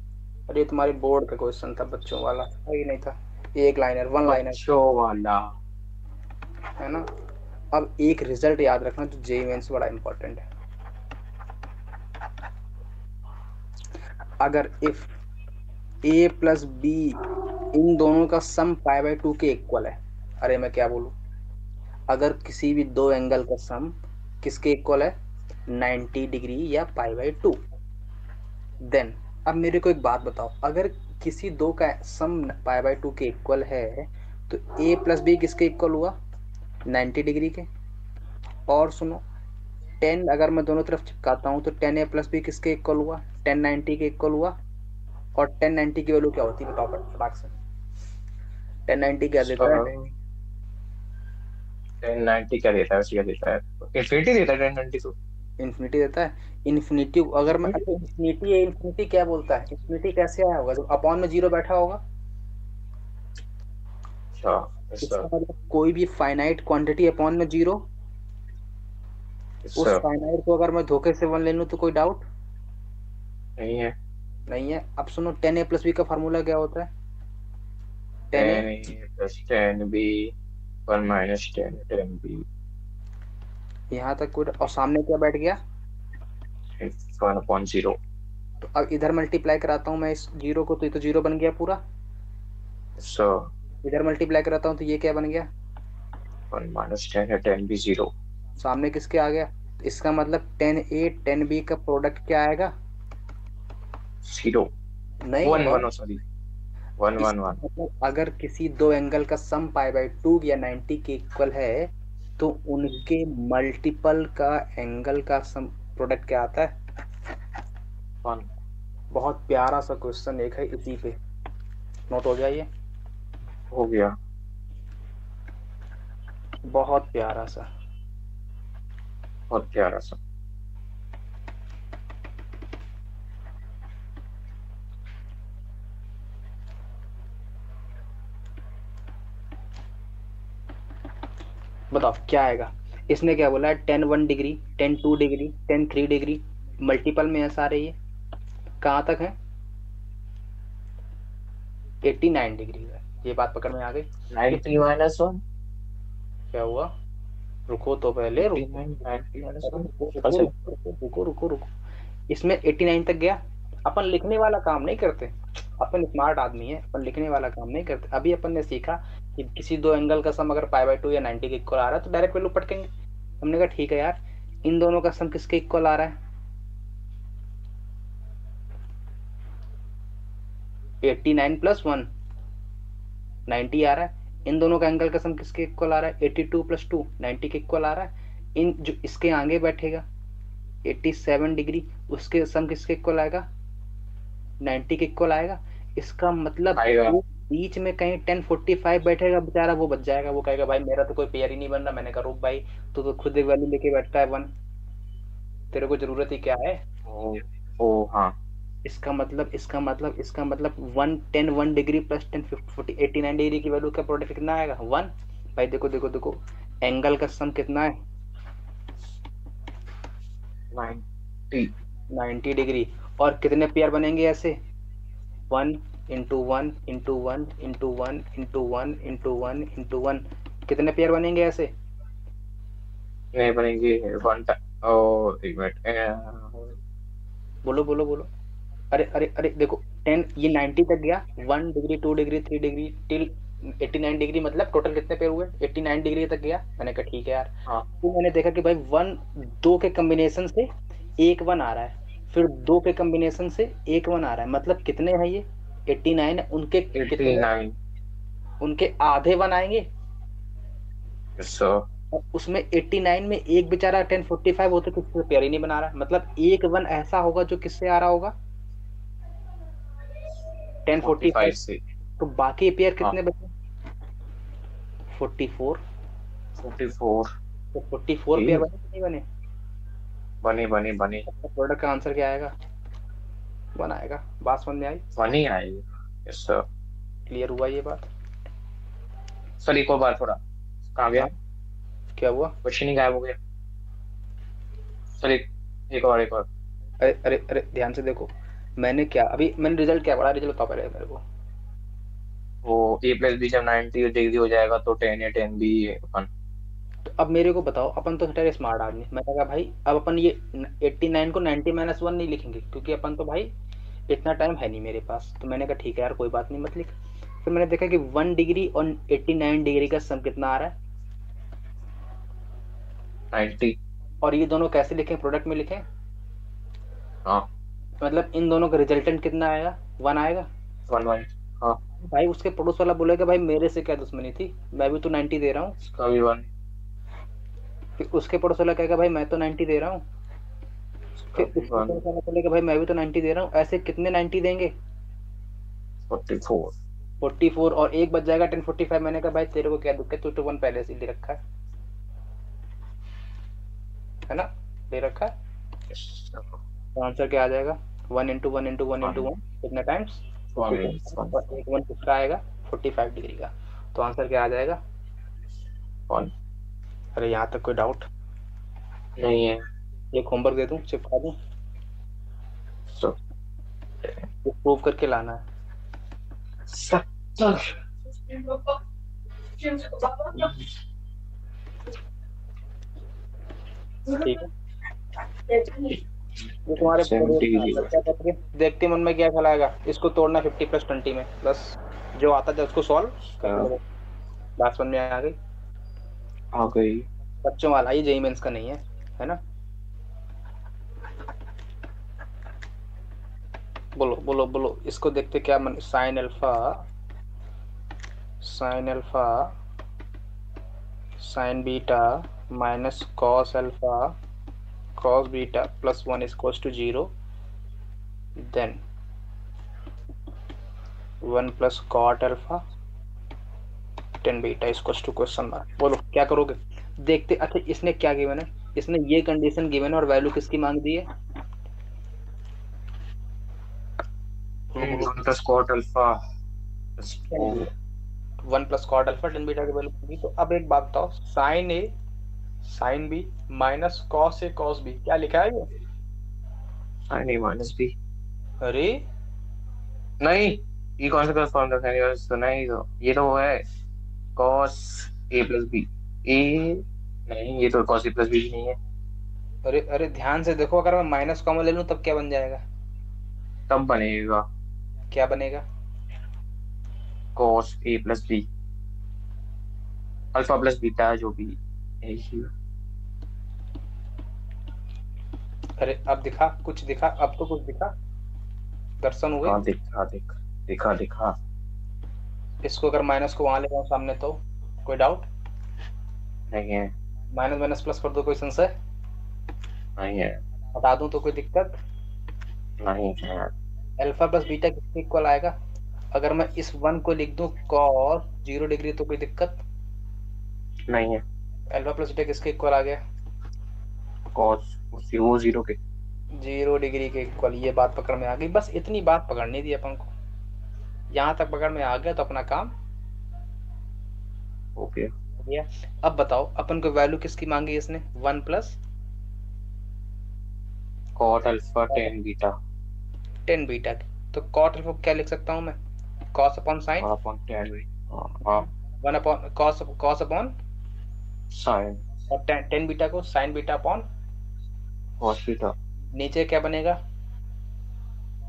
अरे ये तुम्हारी बोर्ड का क्वेश्चन था, बच्चों वाला था ही नहीं था, एक लाइनर, वन लाइनर, बच्चों वाला। है ना। अब एक रिजल्ट याद रखना जो जेईई मेंस बड़ा इंपॉर्टेंट है। अगर if A plus be in दोनों का सम पाई बाय 2 के इक्वल है, अरे मैं क्या बोलूं, अगर किसी भी दो एंगल का सम किसके इक्वल है, 90 डिग्री या पाई बाय 2, देन अब मेरे को एक बात बताओ, अगर किसी दो का सम पाई बाय 2 के इक्वल है तो ए प्लस बी किसके इक्वल हुआ, 90 डिग्री के। और सुनो, 10 अगर मैं दोनों तरफ चिपकाता हूँ तो 10 ए प्लस बी किसके इक्वल हुआ, 1090 के इक्वल हुआ। और 1090 की वैल्यू क्या होती है बताओ फटाक से, 1090 क्या देता है, सर 1090 क्या देता है, वैसे क्या देता है? इन्फिनिटी देता है 1090 तो। इन्फिनिटी देता है। इन्फिनिटी अगर मैं, अच्छा इन्फिनिटी है, इन्फिनिटी क्या बोलता है, इन्फिनिटी कैसे आया होगा जब अपॉन में जीरो बैठा होगा। अच्छा। यस इसका सर। मतलब कोई भी फाइनाइट क्वांटिटी अपॉन में जीरो, यस उस सर। फाइनाइट को अगर मैं धोखे से वन ले लूं तो कोई डाउट नहीं है। नहीं है। अब सुनो 10 a प्लस बी का फार्मूला क्या होता है, 10 a, 10 प्लस 10 बी, 1 - 10 10 बी, यहाँ तक कोई, और सामने क्या बैठ गया, 1/0। तो अब इधर मल्टीप्लाई कराता हूँ मैं इस जीरो को, तो ये तो जीरो बन गया पूरा। Yes sir. इधर मल्टीप्लाई कराता हूँ तो ये क्या बन गया, 1 - 10 है, 10 भी 0। सामने किसके आ गया, तो इसका मतलब 10 a 10 b का प्रोडक्ट क्या आएगा, 0। नहीं 1 वन। 1, सॉरी, 1 1 इसका 1। मतलब अगर किसी दो एंगल का सम पाई बाय 2 या 90 के इक्वल है तो उनके मल्टीपल का एंगल का सम प्रोडक्ट क्या आता है। 1 बहुत प्यारा सा क्वेश्चन एक है इसी पे, नोट हो जाइए, हो गया। बहुत प्यारा सा। बहुत प्यारा सा। बताओ क्या आएगा, इसने क्या बोला है, 10 1 डिग्री, 10 2 डिग्री, 10 3 डिग्री, मल्टीपल में ऐसा आ रही है, कहाँ तक है, 89 डिग्री है। ये बात पकड़ में आ गई। इस 90 - 1। क्या हुआ, रुको तो पहले, रुको 89 90 - 1। रुको रुको कैसे? रुको रुको रुको रुको, इसमें 89 तक गया। अपन लिखने वाला काम नहीं करते, अपन स्मार्ट आदमी है, अपन लिखने वाला काम नहीं करते। अभी अपन ने सीखा कि किसी दो एंगल का सम अगर पाई बाय 2 या 90 के इक्वल आ रहा है तो डायरेक्ट वैल्यू पटकेंगे। हमने कहा ठीक है यार, इन दोनों का सम किसके इक्वल आ रहा है, 89 + 1 90 आ रहा है। इन दोनों का एंगल का सम किसके इक्वल आ रहा है, 82 + 2 90 के इक्वल आ रहा है। इन जो इसके आगे बैठेगा 87 डिग्री, उसके सम किसके इक्वल आएगा, 90 के इक्वल आएगा। इसका मतलब आएगा। वो बीच में कहीं 1045 बैठेगा बेचारा, वो बच जाएगा, वो कहेगा भाई मेरा तो कोई पेयर ही नहीं बन रहा। मैंने कहा रुक भाई, तो खुद एक वैल्यू लेके बैठता है 1, तेरे को जरूरत ही क्या है। ओ। ओ हाँ। इसका मतलब 1 10 1 डिग्री प्लस 10 40 89 डिग्री की वैल्यू का प्रोडक्ट कितना आएगा, 1। भाई देखो देखो देखो, एंगल का सम कितना है, 90। 90 डिग्री। और कितने पेयर बनेंगे ऐसे, 1 × 1 × 1 × 1 × 1 × 1 कितने पेयर बनेंगे ऐसे, नहीं बनेंगे। वन ओ एक मिनट बोलो बोलो बोलो। अरे अरे अरे देखो, 10 ये 90 तक गया, 1 degree 2 degree 3 degree till 89 degree, मतलब टोटल कितने पेयर हुए, 89 डिग्री तक गया। मैंने कहा ठीक है यार। हाँ। तो मैंने देखा कि भाई वन, दो के कॉम्बिनेशन से एक वन आ रहा है, फिर दो के कॉम्बिनेशन से एक वन आ रहा है, मतलब कितने हैं ये, 89 है, उनके एट्टी कितने, नाइन उनके आधे वन आएंगे। Yes sir. और उसमें 89 में एक बेचारा 1045 होते तो किससे पेयर ही नहीं बना रहा है, मतलब एक वन ऐसा होगा जो किससे आ रहा होगा, 1045। 45 से। तो बाकी पेयर हाँ। कितने बचे, 44। 44। तो 44 पेयर बने कि नहीं बने, बने बने बने। तो प्रोडक्ट का आंसर क्या आएगा, वन आएगा। बात समझ में आई, बने आएगा। Yes sir. क्लियर हुआ ये बात। सर एक और बार थोड़ा, कहाँ गया? हाँ क्या हुआ, क्वेश्चन ही गायब हो गया। चल एक और। अरे अरे अरे, ध्यान से देखो, मैंने रिजल्ट क्या पढ़ा, रिजल्ट बताओ पहले मेरे को। वो ए प्लस बी जब 90 डिग्री हो जाएगा तो 10 या 10 बी अपन। तो अब मेरे को बताओ, अपन तो ठहरे स्मार्ट आदमी, मैंने कहा भाई अब अपन ये 89 को 90 - 1 नहीं लिखेंगे, क्योंकि अपन तो भाई इतना टाइम है नहीं मेरे पास। तो मैंने कहा ठीक है यार, कोई बात नहीं, मत लिख। फिर मैंने देखा कि 1 डिग्री और 89 डिग्री का सम कितना आ रहा है, 90। और ये दोनों कैसे लिखें, प्रोडक्ट में लिखें, हाँ। मतलब इन दोनों का रिजल्टेंट कितना आएगा, 1 आएगा। 1 1। हाँ। भाई उसके पड़ोस वाला बोलेगा भाई मेरे से क्या दुश्मनी थी, मैं भी तो 90 दे रहा हूँ। इसका भी 1। फिर उसके पड़ोस वाला कहेगा भाई मैं तो 90 दे रहा हूँ। इसका फिर भी उसके 1। पड़ोस वाला बोलेगा भाई मैं भी तो 90 दे रहा हूँ। ऐसे कितने 90 देंगे, 44। 44, और एक बच जाएगा 1045। मैंने कहा भाई तेरे को क्या दुख है, तू तो 1 पहले से ले रखा है ना, ले रखा है। तो आंसर क्या आ जाएगा, 1 × 1 × 1 × 1 कितने टाइम्स, 45, और एक 1 किसका आएगा, 45 डिग्री का। तो आंसर क्या आ जाएगा। 1। अरे यहाँ तक कोई डाउट, नहीं है। एक होमवर्क दे दूं, चिपका दूं, So, प्रूव करके लाना है। 70। ठीक है, ये तुम्हारे बोर्ड 70। क्या पत्र देखते मन में क्या ख्याल आएगा, इसको तोड़ना 50 + 20 में, बस जो आता था उसको सॉल्व कर लो। बात समझ में आ गई, आ गई। बच्चों वाला ही, जेई मेंस का नहीं है ना। बोलो बोलो बोलो, इसको देखते क्या मन, sign alpha sine beta minus cos alpha cos beta plus 1 is equals to 0, then 1 plus cot alpha 10 beta is equals to question mark. बोलो क्या करोगे, देखते। अच्छा इसने क्या गिवन है, इसने ये कंडीशन गिवन है और वैल्यू किसकी मांग दी है, बोलो बोलो। 1 plus cot alpha plus 4। 1 plus cot alpha 10 beta की वैल्यू मांगी। तो अब एक बात बताओ, sign A sine B minus cos A cos B, क्या लिखा है ये, sin a minus b। अरे नहीं, ये कौन सा फॉर्म रखा है, सुना ही तो, ये तो वो है cos a plus b। a नहीं, ये तो cos a plus b भी नहीं है। अरे अरे, ध्यान से देखो, अगर मैं माइनस कॉमन ले लूं तब क्या बन जाएगा, तब बनेगा क्या बनेगा, cos a plus b, alpha plus beta जो भी है ही। अरे अब दिखा, कुछ दिखा, अब तो कुछ दिखा, दर्शन हुए। हाँ दिखा दिखा दिखा। इसको अगर माइनस को वहां ले जाऊं सामने तो कोई डाउट, नहीं है। माइनस माइनस प्लस कर दो, कोई संशय, नहीं है। बता दूं तो कोई दिक्कत। नहीं है। अल्फा प्लस बीटा किसके इक्वल आएगा, अगर मैं इस 1 को लिख दूं cos 0 डिग्री तो कोई दिक्कत। नहीं है। अल्फा प्लस बीटा किसके इक्वल आ गया, cos वो 0 के। 0 डिग्री के इक्वल। ये बात पकड़ में आ गई, बस इतनी बात पकड़नी थी अपन को, यहाँ तक पकड़ में आ गया तो अपना काम ओके। हो गया। अब बताओ अपन को वैल्यू किसकी मांगी इसने, 1 plus cot alpha 10 beta 10 beta की। तो कॉट अल्फा क्या लिख सकता हूँ मैं, कॉस अपॉन साइन, अपॉन 10। हाँ 1 अपॉन कॉस अपॉन, साइन और 10 बीटा को sign beta upon, cos beta. नीचे क्या बनेगा,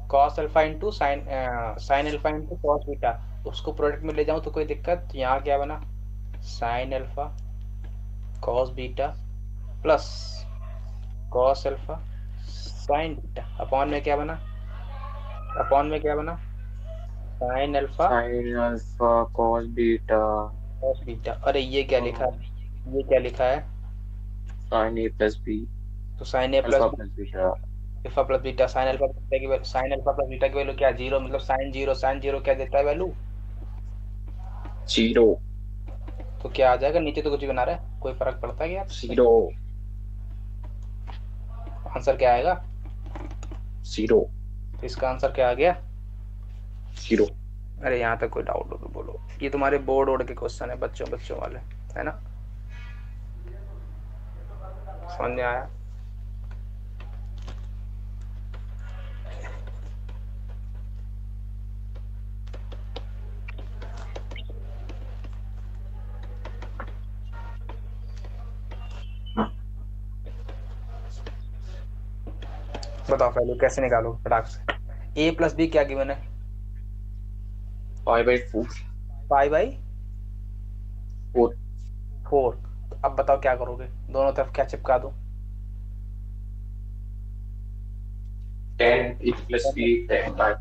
cos alpha into sine alpha into cos beta. उसको प्रोडक्ट में ले जाऊं तो कोई दिक्कत, यहाँ क्या बना, sign alpha cos beta plus cos alpha sine beta, upon में क्या बना, sign alpha sine alpha cos beta cos beta. अरे ये क्या लिखा है, ये क्या लिखा है, sin a plus b तो sine A plus alpha plus beta. Alpha plus beta, sine alpha plus beta की value, sine alpha plus beta की वैल्यू क्या, 0, मतलब साइन जीरो क्या देता है वैल्यू, 0 तो क्या आ जाएगा, नीचे तो कुछ ही बना रहा है, कोई फर्क पड़ता है क्या, 0 आंसर क्या आएगा, 0 तो इसका आंसर क्या आ गया, 0। अरे यहाँ तक कोई डाउट हो तो बोलो। ये तुम्हारे बोर्ड के क्वेश्चन है, बच्चों वाले, है ना, समझ में आया। बताओ वैल्यू कैसे निकालो फटाक से। ए प्लस बी क्या गिवन है? 5/4। 5/4। 4। तो अब बताओ क्या करोगे, दोनों तरफ क्या चिपका दो? 10 प्लस बी 10/4।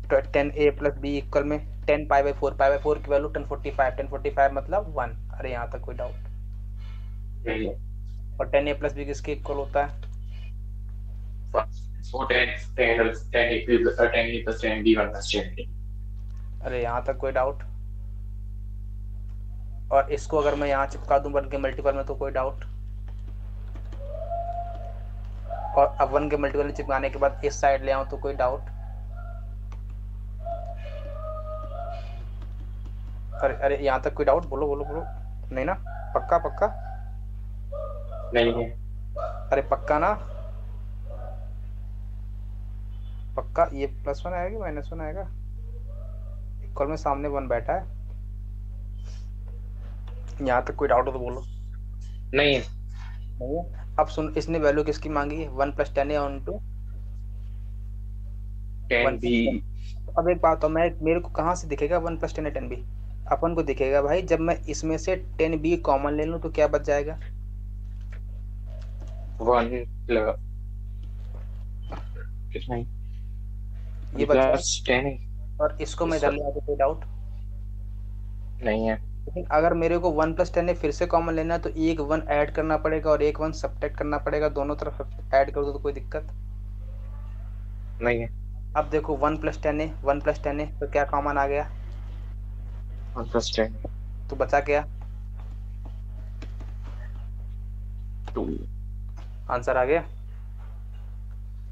तो 10a प्लस बी इक्वल में 10 पाई बाई फोर की वैल्यू 1045, 1045 मतलब 1। अरे यहाँ तक कोई डाउट? नहीं है। और 10a प्लस बी किसके इक्वल होता है? So 10 plus 10 b 1 plus 10. अरे यहाँ तक कोई डाउट? और इसको अगर मैं यहाँ चिपका दूं वन के मल्टीपल में तो कोई डाउट? और अब वन के मल्टीपल में चिपकाने के बाद इस साइड ले आऊं तो कोई डाउट? अरे अरे यहाँ तक कोई डाउट? बोलो बोलो बोलो। नहीं ना? पक्का पक्का? नहीं है। अरे पक्का ना? पक्का? ये +1 आएगा कि -1 आएगा? इक्वल में सामने 1 बैठा है। यहाँ तक कोई डाउट हो तो बोलो। नहीं है। नहीं है? अब सुन, इसने वैल्यू किसकी मांगी है? 1 + 10 या 1 10 b। अब एक बात हो, मैं मेरे को कहाँ से दिखेगा 1 + 10 या 10b? अपन को दिखेगा भाई जब मैं इसमें से 10b कॉमन ले लूं तो क्या बच जाएगा? 1 कितना है? ये बच जाएगा। प्लस 10 है। और इसको मैं इधर ले आके कोई डाउट? नहीं है। लेकिन अगर मेरे को 1 + 10 फिर से कॉमन लेना है तो एक 1 ऐड करना पड़ेगा और एक 1 सब्ट्रैक्ट करना पड़ेगा, दोनों तरफ ऐड कर दो तो कोई दिक्कत? नहीं है। अब देखो 1 + 10 है, 1 + 10 है तो क्या कॉमन आ गया? 1 plus 10 तो बचा क्या? 2। आंसर आ गया?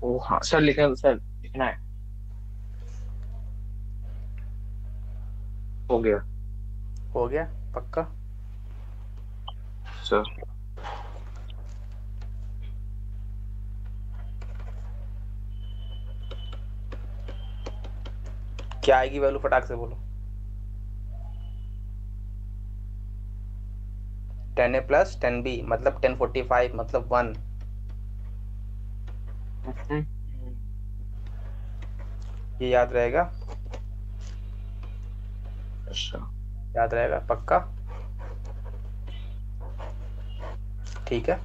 ओ हाँ सर, लिखना है। हो गया हो गया पक्का? सर। क्या आएगी वैल्यू फटाक से बोलो। 10a + 10b मतलब 1045 मतलब 1। ये याद रहेगा? अच्छा। याद रहेगा पक्का? ठीक है।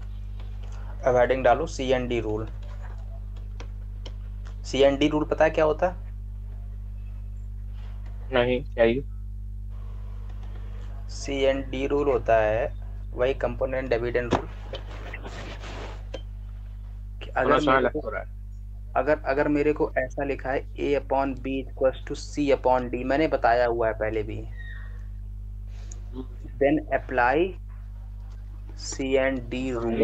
अब हेडिंग डालो CND रूल। CND रूल पता है क्या होता है? नहीं क्या ये? CND रूल होता है वही कंपोनेंट डिविडेंड रूल। थोड़ा सा अलग हो रहा है। अगर मेरे को ऐसा लिखा है A/B = C/D, मैंने बताया हुआ है पहले भी, देन अप्लाई CND रूल।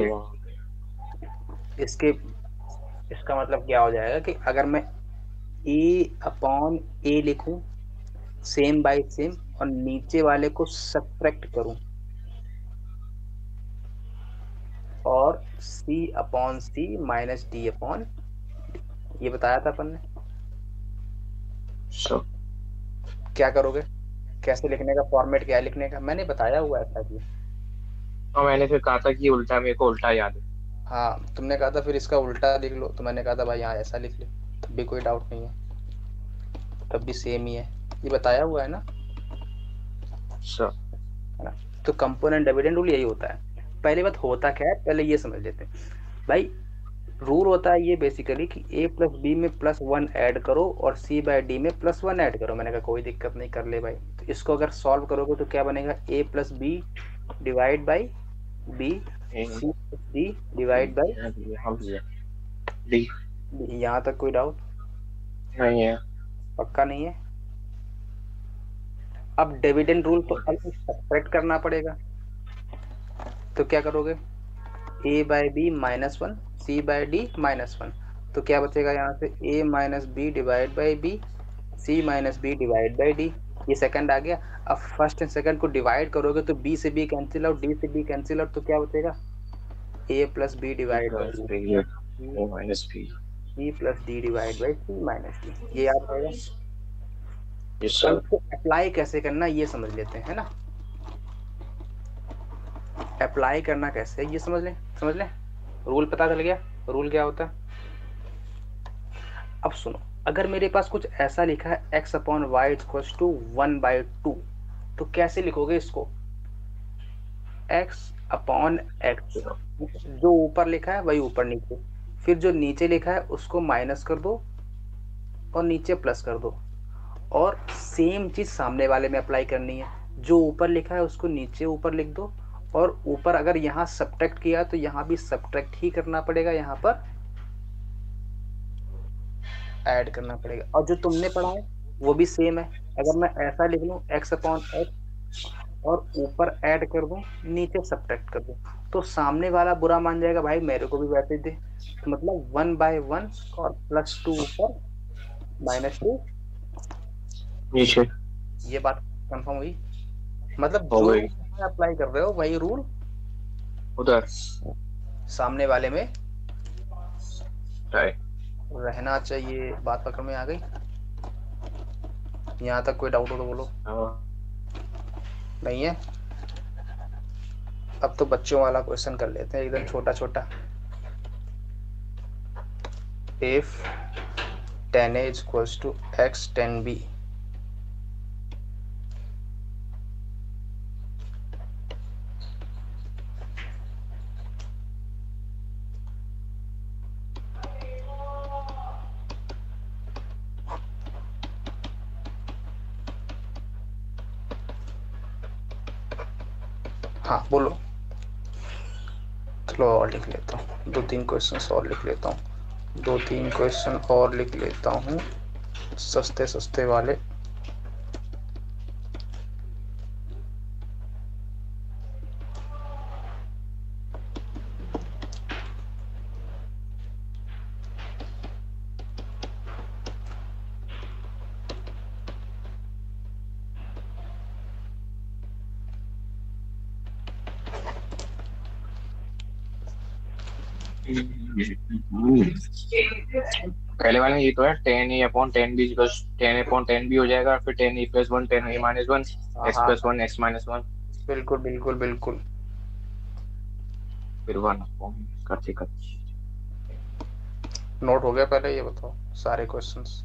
इसका मतलब क्या हो जाएगा कि अगर मैं A/A लिखूं सेम बाय सेम और नीचे वाले को सब्ट्रैक्ट करूं और C/C - D/, ये बताया था अपन ने। क्या करोगे? कैसे लिखने का फॉर्मेट, क्या है लिखने का, मैंने बताया हुआ है ऐसा कि। और मैंने फिर कहा था कि उल्टा, मेरे को उल्टा याद है। हाँ तुमने कहा था फिर इसका उल्टा लिख लो, तो मैंने कहा था भाई हाँ ऐसा लिख ले, तब भी कोई डाउट नहीं है, तब भी सेम ही है, ये बताया हुआ है ना, है ना? तो कंपोनेंट डिविडेंड रूल यही होता है। पहली बात होता क्या है पहले ये समझ लेते हैं भाई। रूल होता है ये बेसिकली कि A + B में +1 ऐड करो और C/D में +1 ऐड करो। मैंने कहा कोई दिक्कत नहीं, कर ले भाई। तो इसको अगर सॉल्व करोगे तो क्या बनेगा? A + B divide by B, C + D divide by D. यहाँ तक कोई डाउट? नहीं है। पक्का नहीं है? अब डिविडेंड रूल तो अब सब्ट्रैक्ट करना पड़ेगा, तो क्या करोगे? A/B -1 C/D -1, तो क्या बचेगा यहाँ से? A - B divide by B, C - B divide by D। ये सेकंड आ गया। अब फर्स्ट एंड सेकंड को डिवाइड करोगे तो B से B कैंसिल आउट, D से B कैंसिल आउट, तो क्या बचेगा? A + B divide by C + D divide by C - D। ये याद रहेगा? अब इसको अप्लाई कैसे करना ये समझ लेते हैं, है ना? अप्लाई करना कैसे ये समझ लें, समझ लें। रूल पता चल गया? रूल क्या होता है? अब सुनो, अगर मेरे पास कुछ ऐसा लिखा है x upon Y equals to 1/2, तो कैसे लिखोगे इसको? x अपॉन एक्स, जो ऊपर लिखा है वही ऊपर नीचे, फिर जो नीचे लिखा है उसको माइनस कर दो और नीचे प्लस कर दो, और सेम चीज सामने वाले में अप्लाई करनी है। जो ऊपर लिखा है उसको नीचे ऊपर लिख दो, और ऊपर अगर यहाँ सब्ट्रैक्ट किया तो यहाँ भी सब्ट्रैक्ट ही करना पड़ेगा, यहाँ पर ऐड करना पड़ेगा। और जो तुमने पढ़ा है वो भी सेम है। अगर मैं ऐसा लिख लूँ x अपॉन एक्स और ऊपर ऐड कर दूं, नीचे सब्ट्रैक्ट कर दूं, तो सामने वाला बुरा मान जाएगा, भाई मेरे को भी वैसे दे। तो मतलब 1/1 और +2 ऊपर, -2 नीचे ये बात कंफर्म हुई? मतलब हो जो गई अप्लाई कर रहे हो वही रूल उधर। सामने वाले में राइट। रहना चाहिए। बात पकड़ में आ गई? यहाँ तक कोई डाउट हो तो बोलो। नहीं है? अब तो बच्चों वाला क्वेश्चन कर लेते हैं, एकदम छोटा छोटा। If 10a equals to x 10b, हाँ बोलो। चलो और लिख लेता हूँ, 2-3 क्वेश्चन और लिख लेता हूँ, 2-3 क्वेश्चन और लिख लेता हूँ, सस्ते सस्ते वाले। पहले वाला ये तो है 10a upon 10b, 10a upon 10b हो जाएगा, फिर 10a plus 1 10a minus 1 x हाँ प्लस 1 x माइनस 1, बिल्कुल बिल्कुल बिल्कुल। फिर 1 अपॉन करते करते। नोट हो गया? पहले ये बताओ सारे क्वेश्चंस।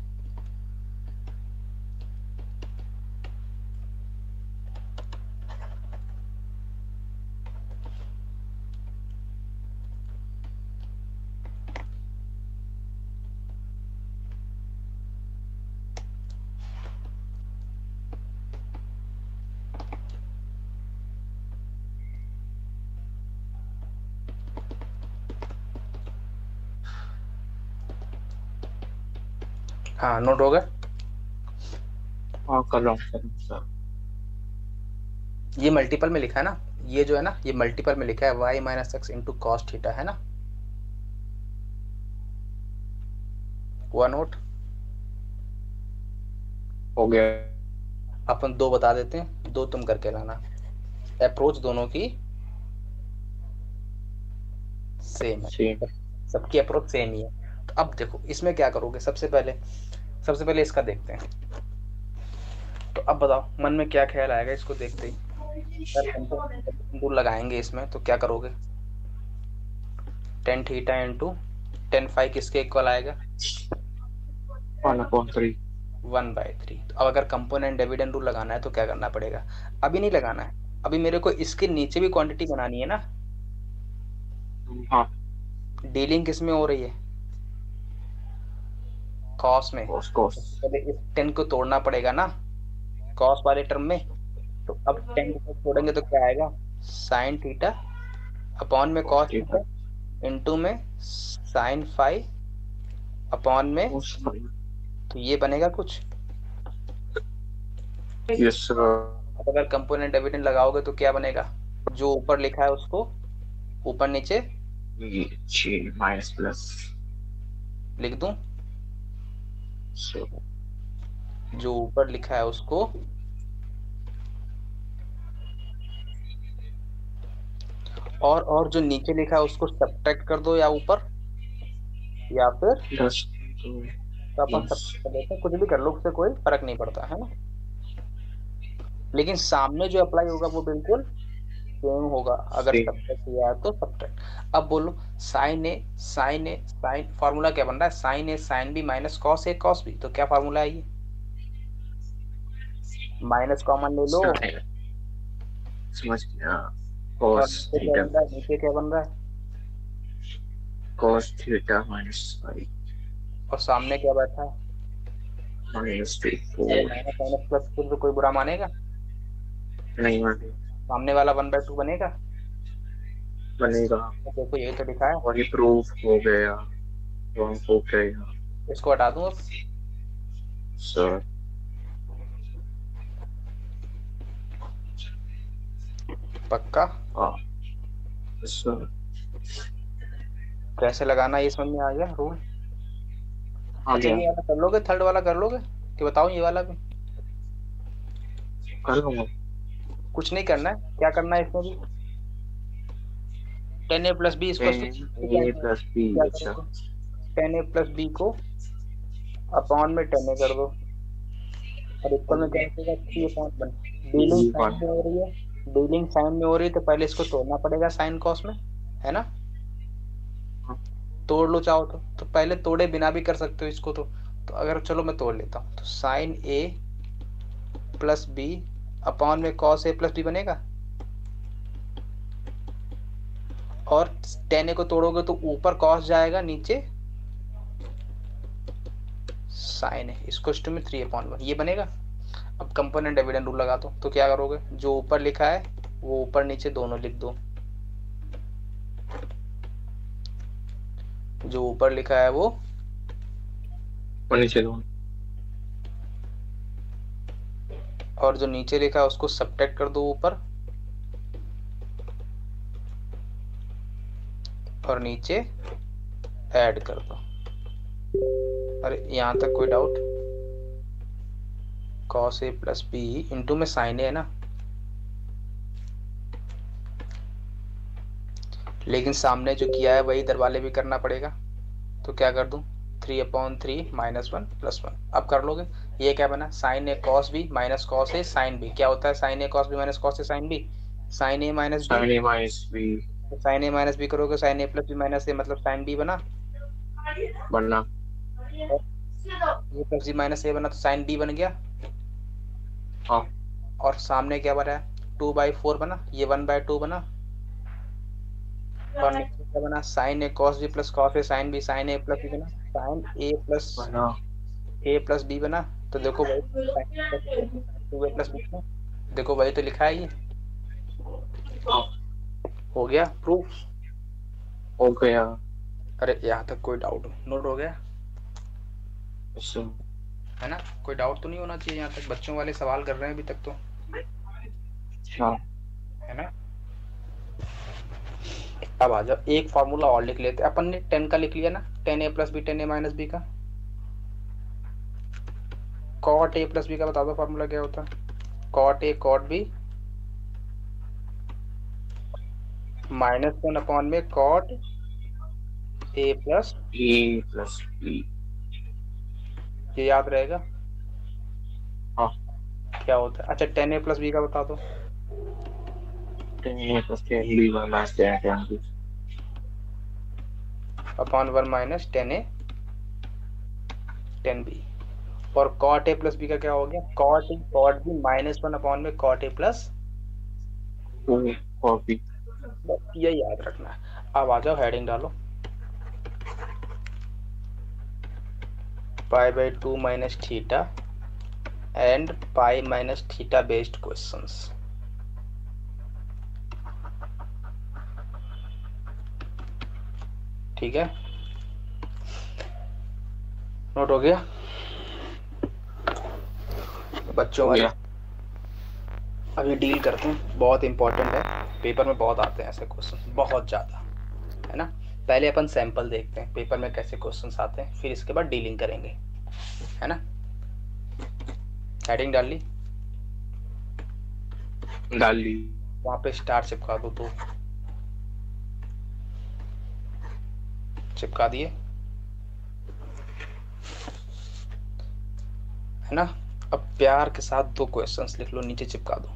हाँ नोट हो गया? हाँ कर रहा हूँ सर। ये मल्टीपल में लिखा है ना, ये जो है ना, ये मल्टीपल में लिखा है y minus x into cos theta, है ना? हुआ नोट? हो गया। अपन 2 बता देते हैं, 2 तुम करके लाना। अप्रोच दोनों की सेम है, सेम। सबकी अप्रोच सेम ही है। तो अब देखो इसमें क्या करोगे, सबसे पहले इसका देखते हैं। तो अब बताओ मन में क्या ख्याल आएगा इसको देखते ही? दूर लगाएंगे इसमें तो क्या करोगे? Tan theta into tan phi किसके इक्वल आएगा? 1/3। 1/3। तो अब अगर कंपोनेंट डिविडेंड रूल लगाना है तो क्या करना पड़ेगा? अभी नहीं लगाना है, अभी मेरे को इसके नीचे भी क्वांटिटी बनानी है ना। हाँ डीलिंग किस में हो रही है? कॉस में। Cos cos. पहले इस 10 को तोड़ना पड़ेगा ना कॉस वाले टर्म में। तो अब 10 को तोड़ेंगे तो क्या आएगा? साइन थीटा अपॉन में कॉस थीटा इंटू में साइन फाई अपॉन में, तो ये बनेगा कुछ। Yes sir. अब अगर कंपोनेंट डिविडेंड लगाओगे तो क्या बनेगा? जो ऊपर लिखा है उसको ऊपर नीचे माइनस प्लस लिख दूं? जो ऊपर लिखा है उसको और जो नीचे लिखा है उसको सब्ट्रैक्ट कर दो, या ऊपर या फिर तो अपन सब्ट्रैक्ट कर देते हैं, कुछ भी कर लो, उससे कोई फर्क नहीं पड़ता है ना। लेकिन सामने जो अप्लाई होगा वो बिल्कुल सेम होगा, अगर सेम। सब्ट्रैक्ट किया है तो सब्ट्रैक्ट। अब बोलो साइन फार्मूला क्या बन रहा है, sine A sine B minus cos A cos B, तो क्या फार्मूला है ये, माइनस कॉमन ले लो, समझ गया, समझ गया। और cos नीचे क्या थीटा, बन रहा है, नीचे क्या बन रहा है, cos थीटा माइनस फाइव और सामने क्या बैठा है, माइनस थ्री अरे फोर। माइनस माइनस प्लस फिर तो कोई बुरा मानेगा, नहीं माने, सामने वाला 1/2 बनेगा। बनेगा। तो देखो यही तो लिखा है, और ये प्रूफ हो गया, तो हम हो गया इसको हटा दूं अब, सर। पक्का। हाँ सर। कैसे लगाना ये समझ में आ गया रूल। आ अच्छा गया, ये वाला कर लोगे, थर्ड वाला कर लोगे कि बताऊं ये वाला भी, कर लूंगा। कुछ नहीं करना है, क्या करना है इसमें भी, टेन ए प्लस बी इसको क्या ए प्लस बी, अच्छा। करोगे, टेन ए प्लस बी को अपॉन में टेन ए कर दो, और इक्वल में क्या होगा, थ्री अपॉन वन। डीलिंग ई साइन वन। में हो रही है, डीलिंग साइन में हो रही है तो पहले इसको तोड़ना पड़ेगा साइन कॉस में, है ना, तोड़ लो चाहो तो पहले तोड़े बिना भी कर सकते हो इसको तो अगर चलो मैं तोड़ लेता हूँ, तो sine A plus B upon में कॉस ए प्लस बी बनेगा, और टेन ए को तोड़ोगे तो ऊपर कॉस जाएगा, नीचे साइन है, इसको में 3/1 ये बनेगा। अब कंपोनेंट डिविडेंड रूल लगा दो, तो क्या करोगे, जो ऊपर लिखा है वो ऊपर नीचे दोनों लिख दो, जो ऊपर लिखा है वो, और नीचे दो। और जो नीचे लिखा है उसको सब्ट्रैक्ट कर दो ऊपर, और नीचे ऐड कर दो। अरे यहाँ तक कोई doubt, cos a plus B into में साइन ए है ना, लेकिन सामने जो किया है वही इधर वाले भी करना पड़ेगा, तो क्या कर दूं, 3/3 -1 +1। अब कर लोगे, ये क्या बना, sign A cos B minus cos A sine B, क्या होता है sine A cos B minus cos A sine B, sign A minus B, sign A minus B sign A minus B करोगे sign A plus B minus ए मतलब sine B बना, बनना। और ए plus B minus ए बना तो sine B बन गया, हाँ। और सामने क्या बना है 2/4 बना, ये 1/2 बना, और नीचे क्या बना sign A cos B plus cos A sine B, sign A plus B बना, साइन बना। ए प्लस बी बना, तो देखो वही साइन 2a प्लस बी बना, देखो वही तो लिखा है ये, हाँ हो गया प्रूफ। हो गया। अरे यहाँ तक कोई डाउट नोट हो गया अच्छा। है ना, कोई डाउट तो नहीं होना चाहिए, यहाँ तक बच्चों वाले सवाल कर रहे हैं अभी तक तो, हाँ। है ना। अब आ जाओ, एक फॉर्मूला और लिख लेते हैं अपन ने, 10 का लिख लिया ना, 10a plus B 10a minus B का, कॉट ए प्लस बी का बता दो फॉर्मूला क्या होता है, कॉट ए कॉट बी -1 में cot A plus, A plus B. ये याद रहेगा हाँ। क्या होता है। अच्छा 10a प्लस बी का बता दो, 10a plus 10b minus 10b upon 1 minus 10a 10b, और कॉट ए प्लस बी का क्या हो गया, कॉट ए कॉट बी -1 में कॉट ए प्लस, और b। ये याद रखना है। अब आ जाओ हेडिंग डालो, π/2 minus theta and pi minus theta based questions, ठीक है, नोट हो गया बच्चों वाले। अभी डील करते हैं, बहुत इंपॉर्टेंट है, पेपर में बहुत आते हैं ऐसे क्वेश्चन, बहुत ज़्यादा, है ना। पहले अपन सैंपल देखते हैं पेपर में कैसे क्वेश्चंस आते हैं, फिर इसके बाद डीलिंग करेंगे, है ना। हेडिंग डाल ली, डाल ली। वहां पे स्टार चिपका दो, तो चिपका दिए, है ना। अब प्यार के साथ 2 क्वेश्चंस लिख लो, नीचे चिपका दो,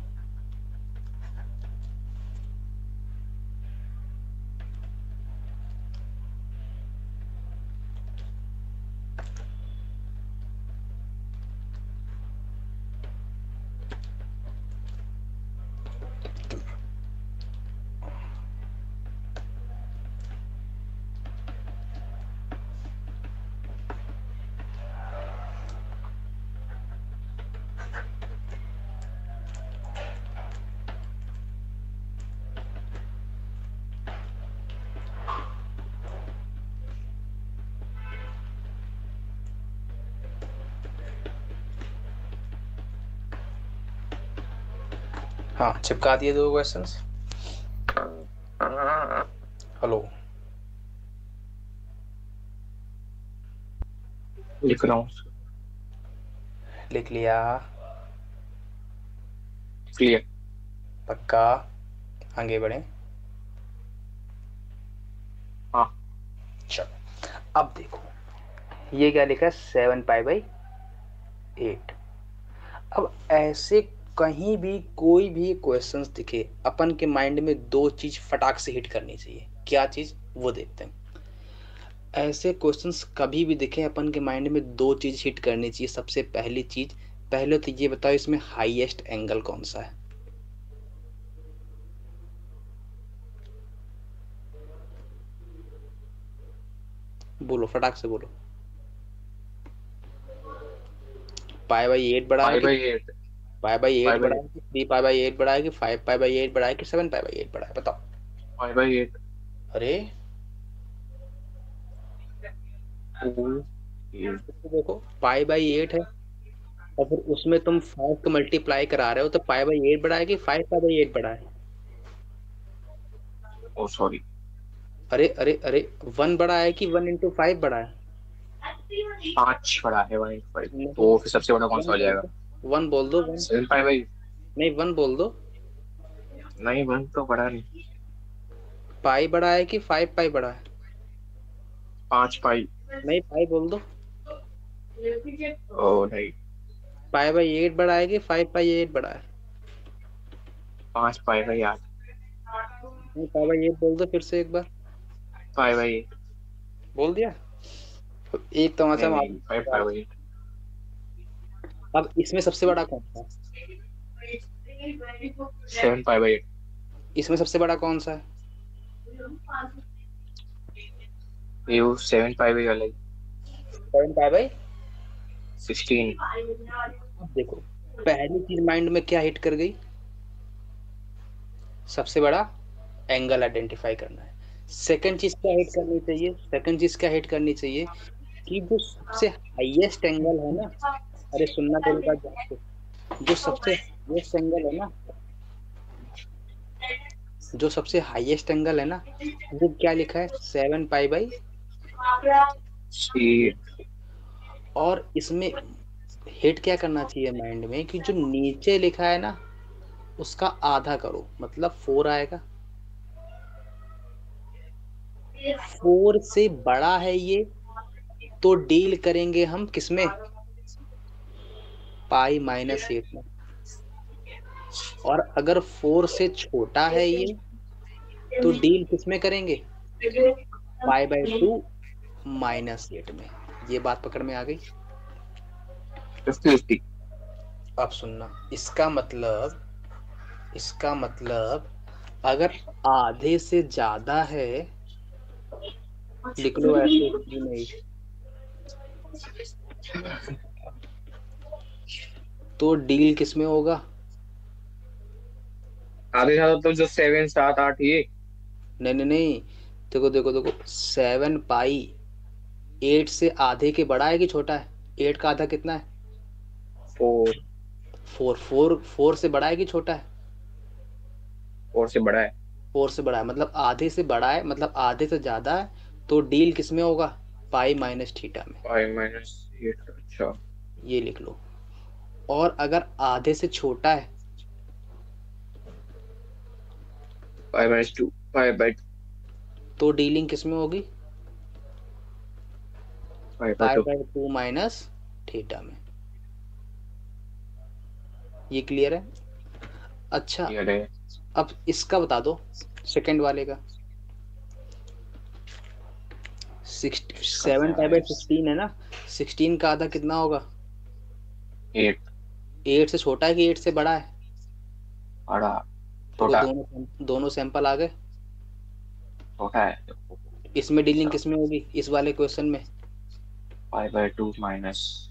हाँ चिपका दिए दो क्वेश्चंस। हेलो लिख रहा हूँ। लिख लिया? क्लियर। पक्का? आगे बढ़े। हाँ चलो अब देखो ये क्या लिखा है 7π/8। अब ऐसे कहीं भी कोई भी क्वेश्चंस दिखे अपन के माइंड में दो चीज फटाक से हिट करनी चाहिए। क्या चीज वो देखते हैं। ऐसे क्वेश्चंस कभी भी दिखे अपन के माइंड में दो चीज हिट करनी चाहिए। सबसे पहली चीज, पहले तो ये बताओ इसमें हाईएस्ट एंगल कौन सा है। बोलो फटाक से बोलो। π/8 बड़ा है कि 5/8। π/8 बड़ा 5/8। है कि 3π/8 बड़ा है कि 5π/8 बड़ा है कि 7π/8 बड़ा है बताओ। 5/8। अरे तो देखो π/8 है और फिर उसमें तुम 5 को मल्टीप्लाई करा रहे हो तो π/8 बड़ा है कि 5π/8 बड़ा है। ओ सॉरी। अरे अरे अरे 1 बड़ा है कि 1 × 5 बड़ा है। 5 बड़ा है 1/5, नहीं तो फिर सबसे बड़ा कौन सा 1 हो बोल जाएगा? दो। 1 बोल दो 1। 7/8। नहीं 1 बोल दो। नहीं 1 तो बड़ा नहीं। पाई बड़ा है कि 5π बड़ा है। 5 पाई। नहीं पाई बोल दो। ओ नहीं। π/8 बड़ा है कि 5π/8 बड़ा है। 5 पाई/8। नहीं π/8 बोल दो फिर से एक बार। 5/8। बोल दिया। एक तमाचा नहीं मार। नहीं 5 पाई/8। अब इसमें सबसे बड़ा कौन सा है? 7 पाई/8। इसमें सबसे बड़ा कौन सा है? ये 7 पाई वाला 7π/। 16। अब देखो पहली चीज माइंड में क्या हिट कर गई। सबसे बड़ा एंगल आइडेंटिफाई करना है। सेकंड चीज क्या हिट करनी चाहिए, सेकंड चीज क्या हिट करनी चाहिए कि जो सबसे हाईएस्ट एंगल है ना। अरे सुनना मेरी बात ध्यान से। जो सबसे हाईएस्ट एंगल है ना, जो सबसे हाईएस्ट एंगल है ना वो क्या लिखा है 7π/। और इसमें हिट क्या करना चाहिए माइंड में कि जो नीचे लिखा है ना उसका आधा करो मतलब 4 आएगा। 4 से बड़ा है ये तो डील करेंगे हम किसमें, π-8 में। और अगर 4 से छोटा है ये तो डील किसमें करेंगे, π/2 -8 में। ये बात पकड़ में आ गई। 50-50। अब सुनना इसका मतलब अगर आधे से ज्यादा है लिख लो ऐसे नहीं तो डील किसमें होगा। आधे ज्यादा तो जो 7 7 8 ये। नहीं नहीं नहीं देखो देखो देखो 7π/8 से आधे के बड़ा है कि छोटा है। 8 का आधा कितना है 4। 4। 4 से बड़ा है कि छोटा है 4 से बड़ा है। 4 से बड़ा है मतलब आधे से बड़ा है मतलब आधे से ज्यादा है तो डील किसमें होगा π-θ में। π-8। अच्छा। ये लिख लो। और अगर आधे से छोटा है π-2। π/2। तो डीलिंग किसमें होगी π/2। π/2 -θ में। ये क्लियर है। अच्छा क्लियर है। अब इसका बता दो सेकंड वाले का। 7π/16 है ना। 16 का आधा कितना होगा 8। 8 से छोटा है कि 8 से बड़ा है। बड़ा। तो छोटा। दोनों सैंपल आ गए। छोटा है। इसमें डीलिंग किसमें होगी इस वाले क्वेश्चन में। π/2 माइनस।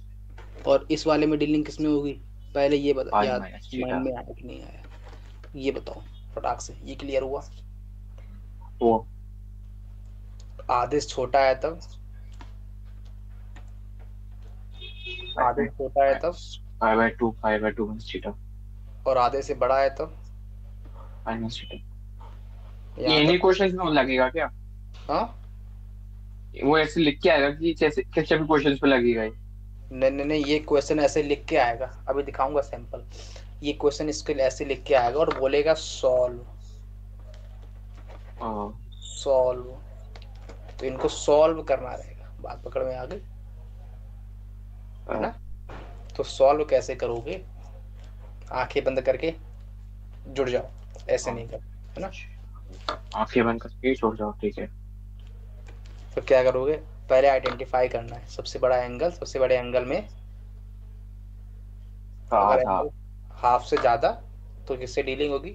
और इस वाले में डीलिंग किसमें होगी पहले ये बता पाई याद माइनस माइंड थीटा। में आया कि नहीं आया ये बताओ फटाक से। ये क्लियर हुआ। वो आधे से छोटा है तब, आधे से छोटा है तब π/2 माइनस थीटा। और आधे से बड़ा है तब माइनस थीटा। ये यहाँ इन्हीं तक। क्वेश्चन में लगेगा क्या? हाँ, वो ऐसे लिख के आएगा कि जैसे किसी भी क्वेश्चन पे लगेगा ये? नहीं नहीं नहीं, ये क्वेश्चन ऐसे लिख के आएगा, अभी दिखाऊंगा सैंपल। ये क्वेश्चन इसके ऐसे लिख के आएगा और बोलेगा सॉल्व। हाँ। सॉल्व, तो इनको सॉल्व करना रहेगा, बात पकड़ में आ गई है ना। तो सॉल्व कैसे करोगे, आंखें बंद करके जुड़ जाओ, ऐसे नहीं कर, है ना। आंखें बंद करके छोड़ जाओ, ठीक है। तो क्या करोगे, पहले आइडेंटिफाई करना है सबसे बड़ा एंगल, सबसे बड़े एंगल में कहा अगर था। एंगल हाफ से ज्यादा तो किससे डीलिंग होगी,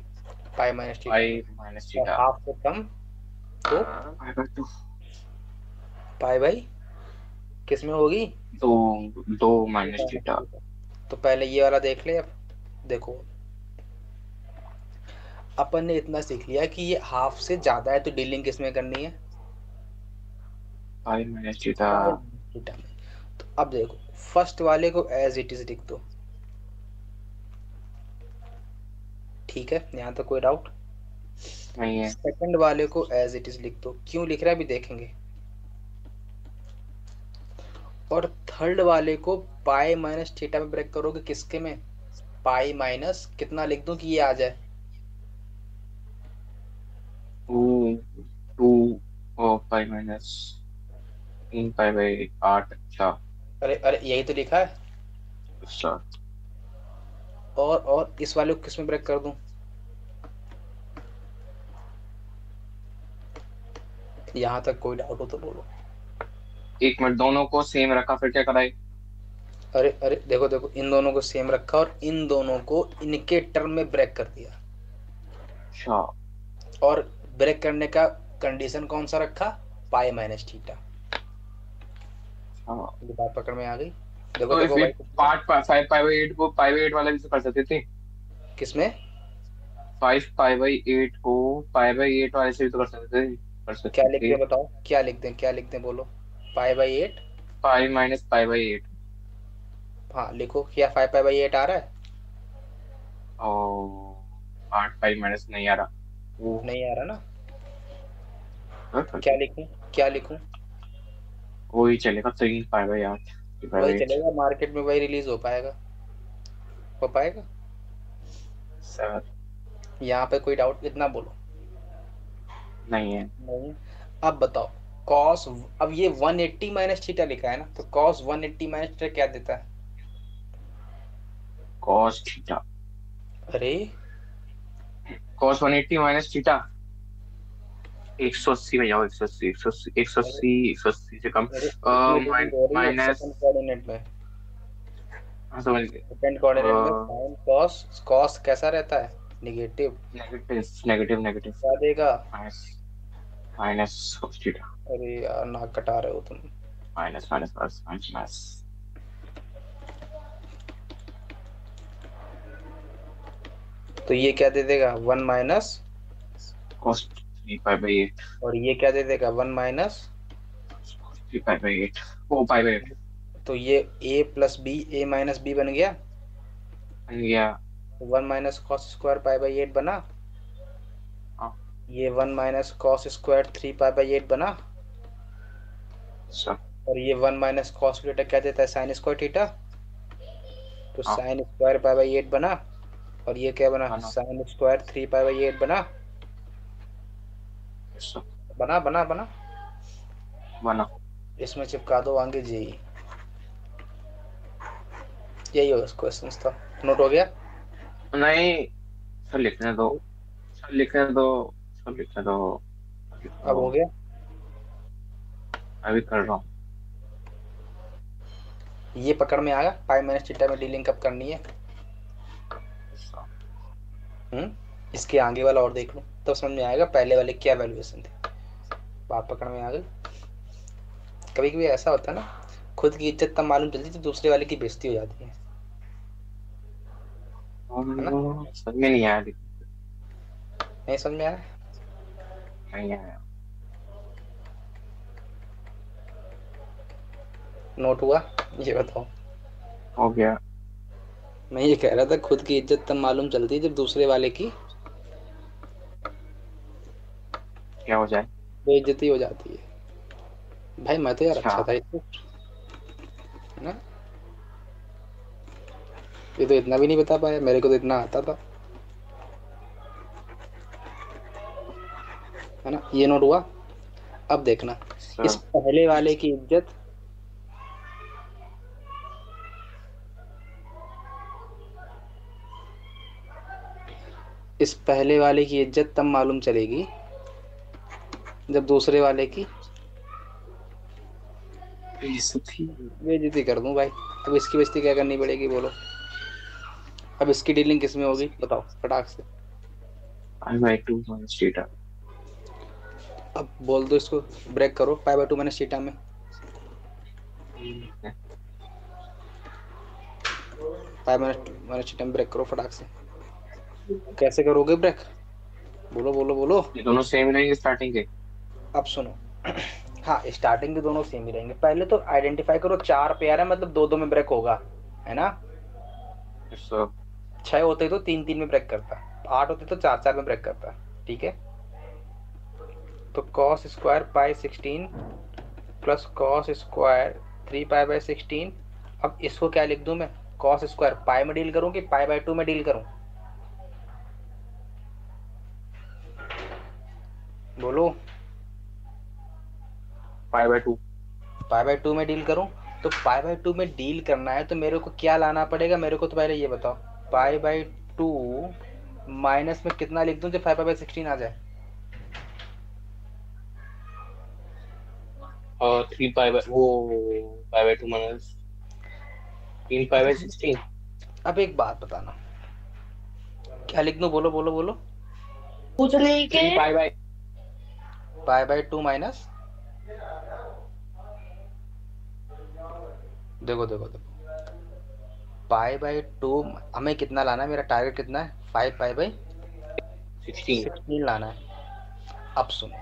पाई माइनस थीटा से। पाई माइनस और थीटा। हाफ से कम तो pi by two. Pi by किस में होगी, दो। दो two minus minus theta. Theta. तो पहले ये वाला देख ले। अब देखो, अपन ने इतना सीख लिया कि ये हाफ से ज्यादा है तो डीलिंग किस में करनी है, पाई माइनस थीटा। पाई माइनस थीटा में। तो अब देखो, फर्स्ट वाले को एज इट इज लिख दो, ठीक है, यहाँ तक कोई डाउट। नहीं है। सेकंड वाले को एज इट इज लिख दो, क्यों लिख रहा है अभी देखेंगे। और थर्ड वाले को पाई माइनस थीटा में ब्रेक करोगे, किसके में, पाई माइनस कितना लिख दूं कि ये आ जाए, टू। टू। ओ पाई माइनस 3 पाई बाई 8। अच्छा। अरे अरे यही तो लिखा है। अच्छा। और इस वाले को किस में ब्रेक कर दूं, यहाँ तक कोई डाउट हो तो बोलो। 1 मिनट, दोनों को सेम रखा फिर क्या कराए? अरे अरे देखो देखो, इन दोनों को सेम रखा और इन दोनों को इनके टर्म में ब्रेक कर दिया। अच्छा। और ब्रेक करने का कंडीशन कौन सा रखा, पाई माइनस थीटा। हाँ। ये बात पकड़ में आ गई। देखो तो देखो फिर भाई, पार्ट 5 पाई बाई 8 को पाई बाई 8 वाला भी तो कर सकते थे। किसमें, 5 पाई बाई 8 को पाई बाई 8 वाले से भी तो कर सकते थे। कर क्या सकते लिख थे। दे बताओ, क्या लिख दें, क्या लिख दें बोलो, पाई by 8। Pi minus pi by 8। हाँ लिखो, क्या 5 पाई बाई 8 आ रहा है, और 8 पाई माइनस नहीं आ रहा। वो नहीं आ रहा ना। हाँ, क्या लिखूं, क्या लिखूं, वही चलेगा 3 पाई बाई 8। थ्री पाई वही बाई 8। चलेगा, मार्केट में वही रिलीज हो पाएगा, हो पाएगा। सर। यहाँ पे कोई डाउट, इतना बोलो। नहीं है। नहीं। अब बताओ, कॉस, अब ये 180 माइनस थीटा लिखा है ना, तो कॉस 180 माइनस थीटा क्या देता है, कॉस थीटा। अरे कॉस 180 माइनस थीटा। 180 में जाओ, 180 180 अरे 180 180 से कम। अरे, ये डीलिंग हो रही है माइनस। सेकंड कोऑर्डिनेट में, हाँ समझ गए। सेकंड कोऑर्डिनेट में साइन कॉस, कॉस कैसा रहता है, निगेटिव। Negative negative negative. क्या देगा, माइनस। Minus cos theta. अरे यार नाक कटा रहे हो तुम। Minus minus minus minus minus. तो ये क्या दे देगा, 1 माइनस, कॉस 3 पाई बाई 8। और ये क्या दे देगा, 1 माइनस। 3 pi by 8। ओ पाई बाई 8। तो ये A plus B, A minus B बन गया, बन गया। 1 minus cos square pi by 8 बना। हाँ। ये 1 minus cos square 3 pi by 8 बना। अच्छा। और ये 1 माइनस कॉस थीटा क्या देता है, साइन स्क्वायर थीटा। तो हाँ। साइन स्क्वायर पाई बाई 8 बना। और ये क्या बना, बना। साइन स्क्वायर 3 पाई बाई 8 बना। अच्छा। बना बना बना। बना। इसमें चिपका दो आगे जी, यही होगा क्वेश्चन था। नोट हो गया। नहीं। सर लिखने दो। सर लिखने दो। सर लिखने दो। सर लिखने अब दो। हो गया। अभी कर रहा हूँ। ये पकड़ में आएगा, पाई माइनस थीटा में डीलिंग कब करनी है। इसके आगे वाला और देख लो तो समझ में आएगा पहले वाले क्या वैल्यूएशन थे, बात पकड़ में आ गई। कभी कभी ऐसा होता है ना, खुद की इज्जत तब मालूम चलती तो दूसरे वाले की बेइज्जती हो जाती है ना। समझ में नहीं आया नहीं समझ में आया, नहीं आया। नोट हुआ, ये बताओ। हो गया। मैं ये कह रहा था खुद की इज्जत तब मालूम चलती है जब दूसरे वाले की क्या हो जाए? बेइज्जती हो जाती है भाई। मैं तो यार अच्छा था इसको, है ना। ये तो इतना भी नहीं बता पाया, मेरे को तो इतना आता था, है ना। ये नोट हुआ। अब देखना, इस सर पहले वाले की इज्जत, इस पहले वाले की इज्जत तब मालूम चलेगी जब दूसरे वाले की बेइज्जती कर दूं भाई। अब इसकी बेइज्जती क्या करनी पड़ेगी बोलो। अब इसकी डीलिंग किस में होगी बताओ फटाक से। आई बाई 2 माइनस थीटा। अब बोल दो इसको, ब्रेक करो पाई बाय 2 माइनस थीटा में। पाई माइनस थीटा में ब्रेक करो फटाक से। कैसे करोगे ब्रेक, बोलो बोलो बोलो। ये दोनों सेम रहेंगे स्टार्टिंग के। अब सुनो, हाँ स्टार्टिंग के दोनों सेम ही रहेंगे। पहले तो आइडेंटिफाई करो, 4 पेयर है मतलब 2 2 में ब्रेक होगा, है ना। सर 6 होते तो 3 3 में ब्रेक करता, 8 होते तो 4 4 में ब्रेक करता, ठीक है। तो cos square pi 16 plus cos square 3 pi by 16। अब इसको क्या लिख दूं मैं, कॉस स्क्वायर पाई में डील करूं कि पाई बाय 2 में डील करूं, बोलो। Pi by 2। पाई बाय 2 में डील करूं, तो पाई बाय 2 में डील करना है तो मेरे को क्या लाना पड़ेगा, मेरे को तो पहले ये बताओ। पाई बाय 2 माइनस में कितना लिख दूं जो 5 पाई बाय 16 आ जाए। और 3 पाई बाय वो pi by 2 minus 3 pi by 16। अब एक बात बताना, क्या लिख दूं, बोलो बोलो बोलो। पूछ ले के पाई बाय 2 माइनस, देखो देखो देखो, पाई बाय 2 हमें कितना लाना है, मेरा टारगेट कितना है, 5 पाई बाय 16 लाना है। अब सुनो,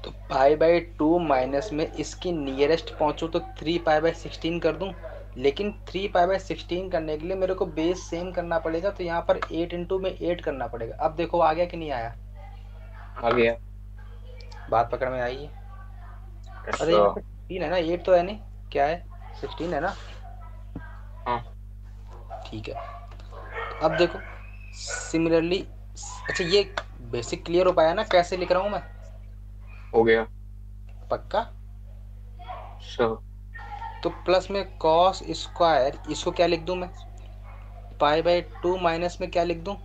तो पाई बाय 2 माइनस में इसकी नियरेस्ट पहुंचू तो 3 पाई बाय 16 कर दूं, लेकिन 3 पाई बाय 16 करने के लिए मेरे को बेस सेम करना पड़ेगा, तो यहाँ पर 8 इंटू में 8 करना पड़ेगा। अब देखो आ गया कि नहीं आया, आ गया। बात पकड़ में आई है। अरे यहाँ सर पे 16 है ना, 8 तो है नहीं, क्या है 16 है ना। हाँ ठीक है, अब देखो सिमिलरली, अच्छा ये बेसिक क्लियर हो पाया ना कैसे लिख रहा हूँ मैं, हो गया पक्का। सर। तो प्लस में कॉस स्क्वायर, इसको क्या लिख दूं मैं, पाई बाय 2 माइनस में क्या लिख दूं,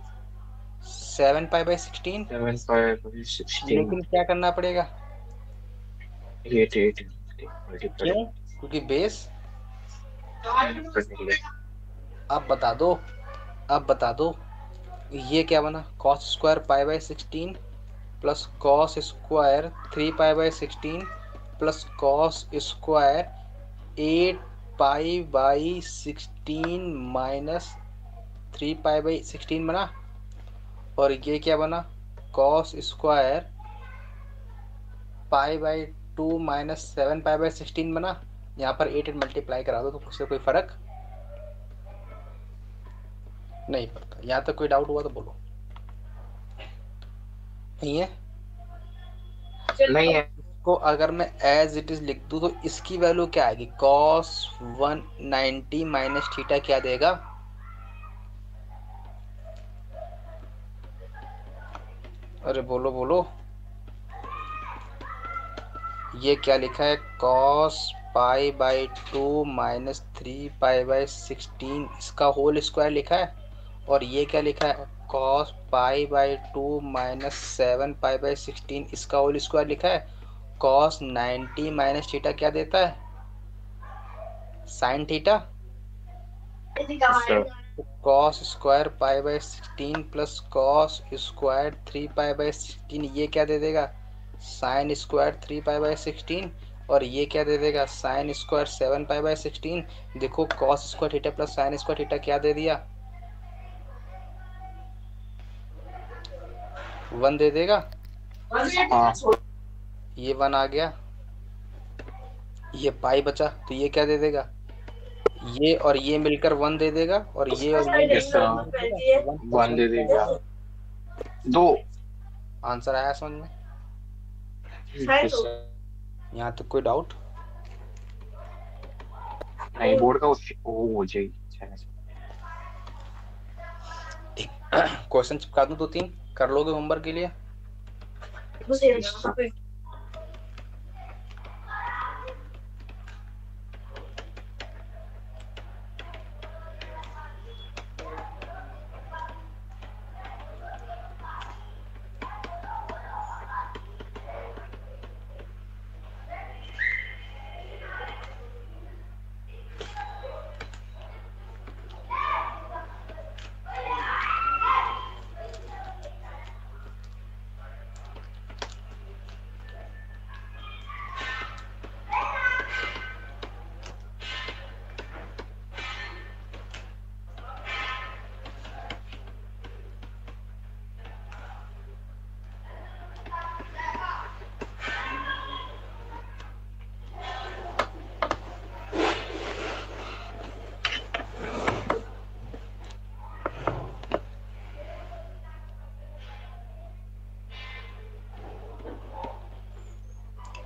7 पाई बाय 16। 7 pi by 16। लेकिन क्या करना पड़ेगा, 8 क्यों, क्योंकि बेस। अब बता दो, अब बता दो, ये क्या बना, cos square pi by 16 plus cos square 3 pi by 16 plus cos square 8 pi by 16 minus 3 pi by 16 बना। और ये क्या बना, cos square pi by 2 minus 7 pi by 16 बना। यहाँ पर 8 मल्टीप्लाई करा दो तो उससे कोई फर्क नहीं पड़ता। यहाँ तक कोई डाउट हुआ तो बोलो, नहीं है। नहीं है। को अगर मैं एज इट इज लिख दूं तो इसकी वैल्यू क्या आएगी, कॉस 190 माइनस थीटा क्या देगा, अरे बोलो बोलो। ये क्या लिखा है, cos pi by 2 minus 3 pi by 16 इसका होल स्क्वायर लिखा है। और ये क्या लिखा है, cos pi by 2 minus 7 pi by 16 इसका होल स्क्वायर लिखा है। कॉस 90 माइनस थीटा क्या देता है, sine theta. Cos square pi by 16 plus cos square 3 pi by 16 ये क्या दे देगा, साइन स्क्वायर 3 पाई बाई 16। और ये क्या दे देगा, साइन स्क्वायर 7 पाई बाई 16। देखो cos square theta plus sine square theta क्या दे दिया, 1 दे देगा। हाँ ये 1 आ गया, ये पाई बचा तो ये क्या दे देगा, ये और ये मिलकर 1 दे देगा। और ये और ये मिलकर 1 दे देगा, 1 दे देगा 2। आंसर आया समझ में? यहाँ तक कोई डाउट? नहीं, बोर्ड का ओ हो जाएगी। क्वेश्चन चिपका दूं 2-3, कर लोगे होमवर्क के लिए?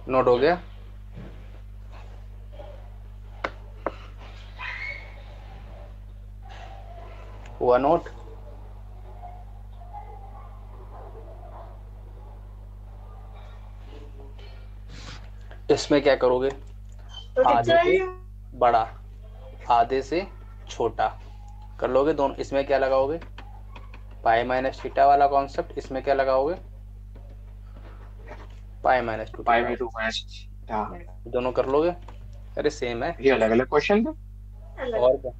नोट हो गया? हुआ नोट? इसमें क्या करोगे? आधे से बड़ा, आधे से छोटा कर लोगे दोनों। इसमें क्या लगाओगे? पाई माइनस थीटा वाला कॉन्सेप्ट। इसमें क्या लगाओगे? पाई माइनस 2 पाई थीटा। में 2 माइनस। दोनों कर लोगे? अरे सेम है। ये अलग अलग क्वेश्चन थे। और क्या?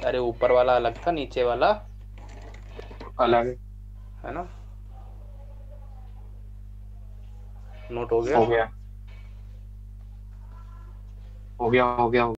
अरे ऊपर वाला अलग था, नीचे वाला अलग है ना। नोट हो गया? हो गया, हो गया, हो गया।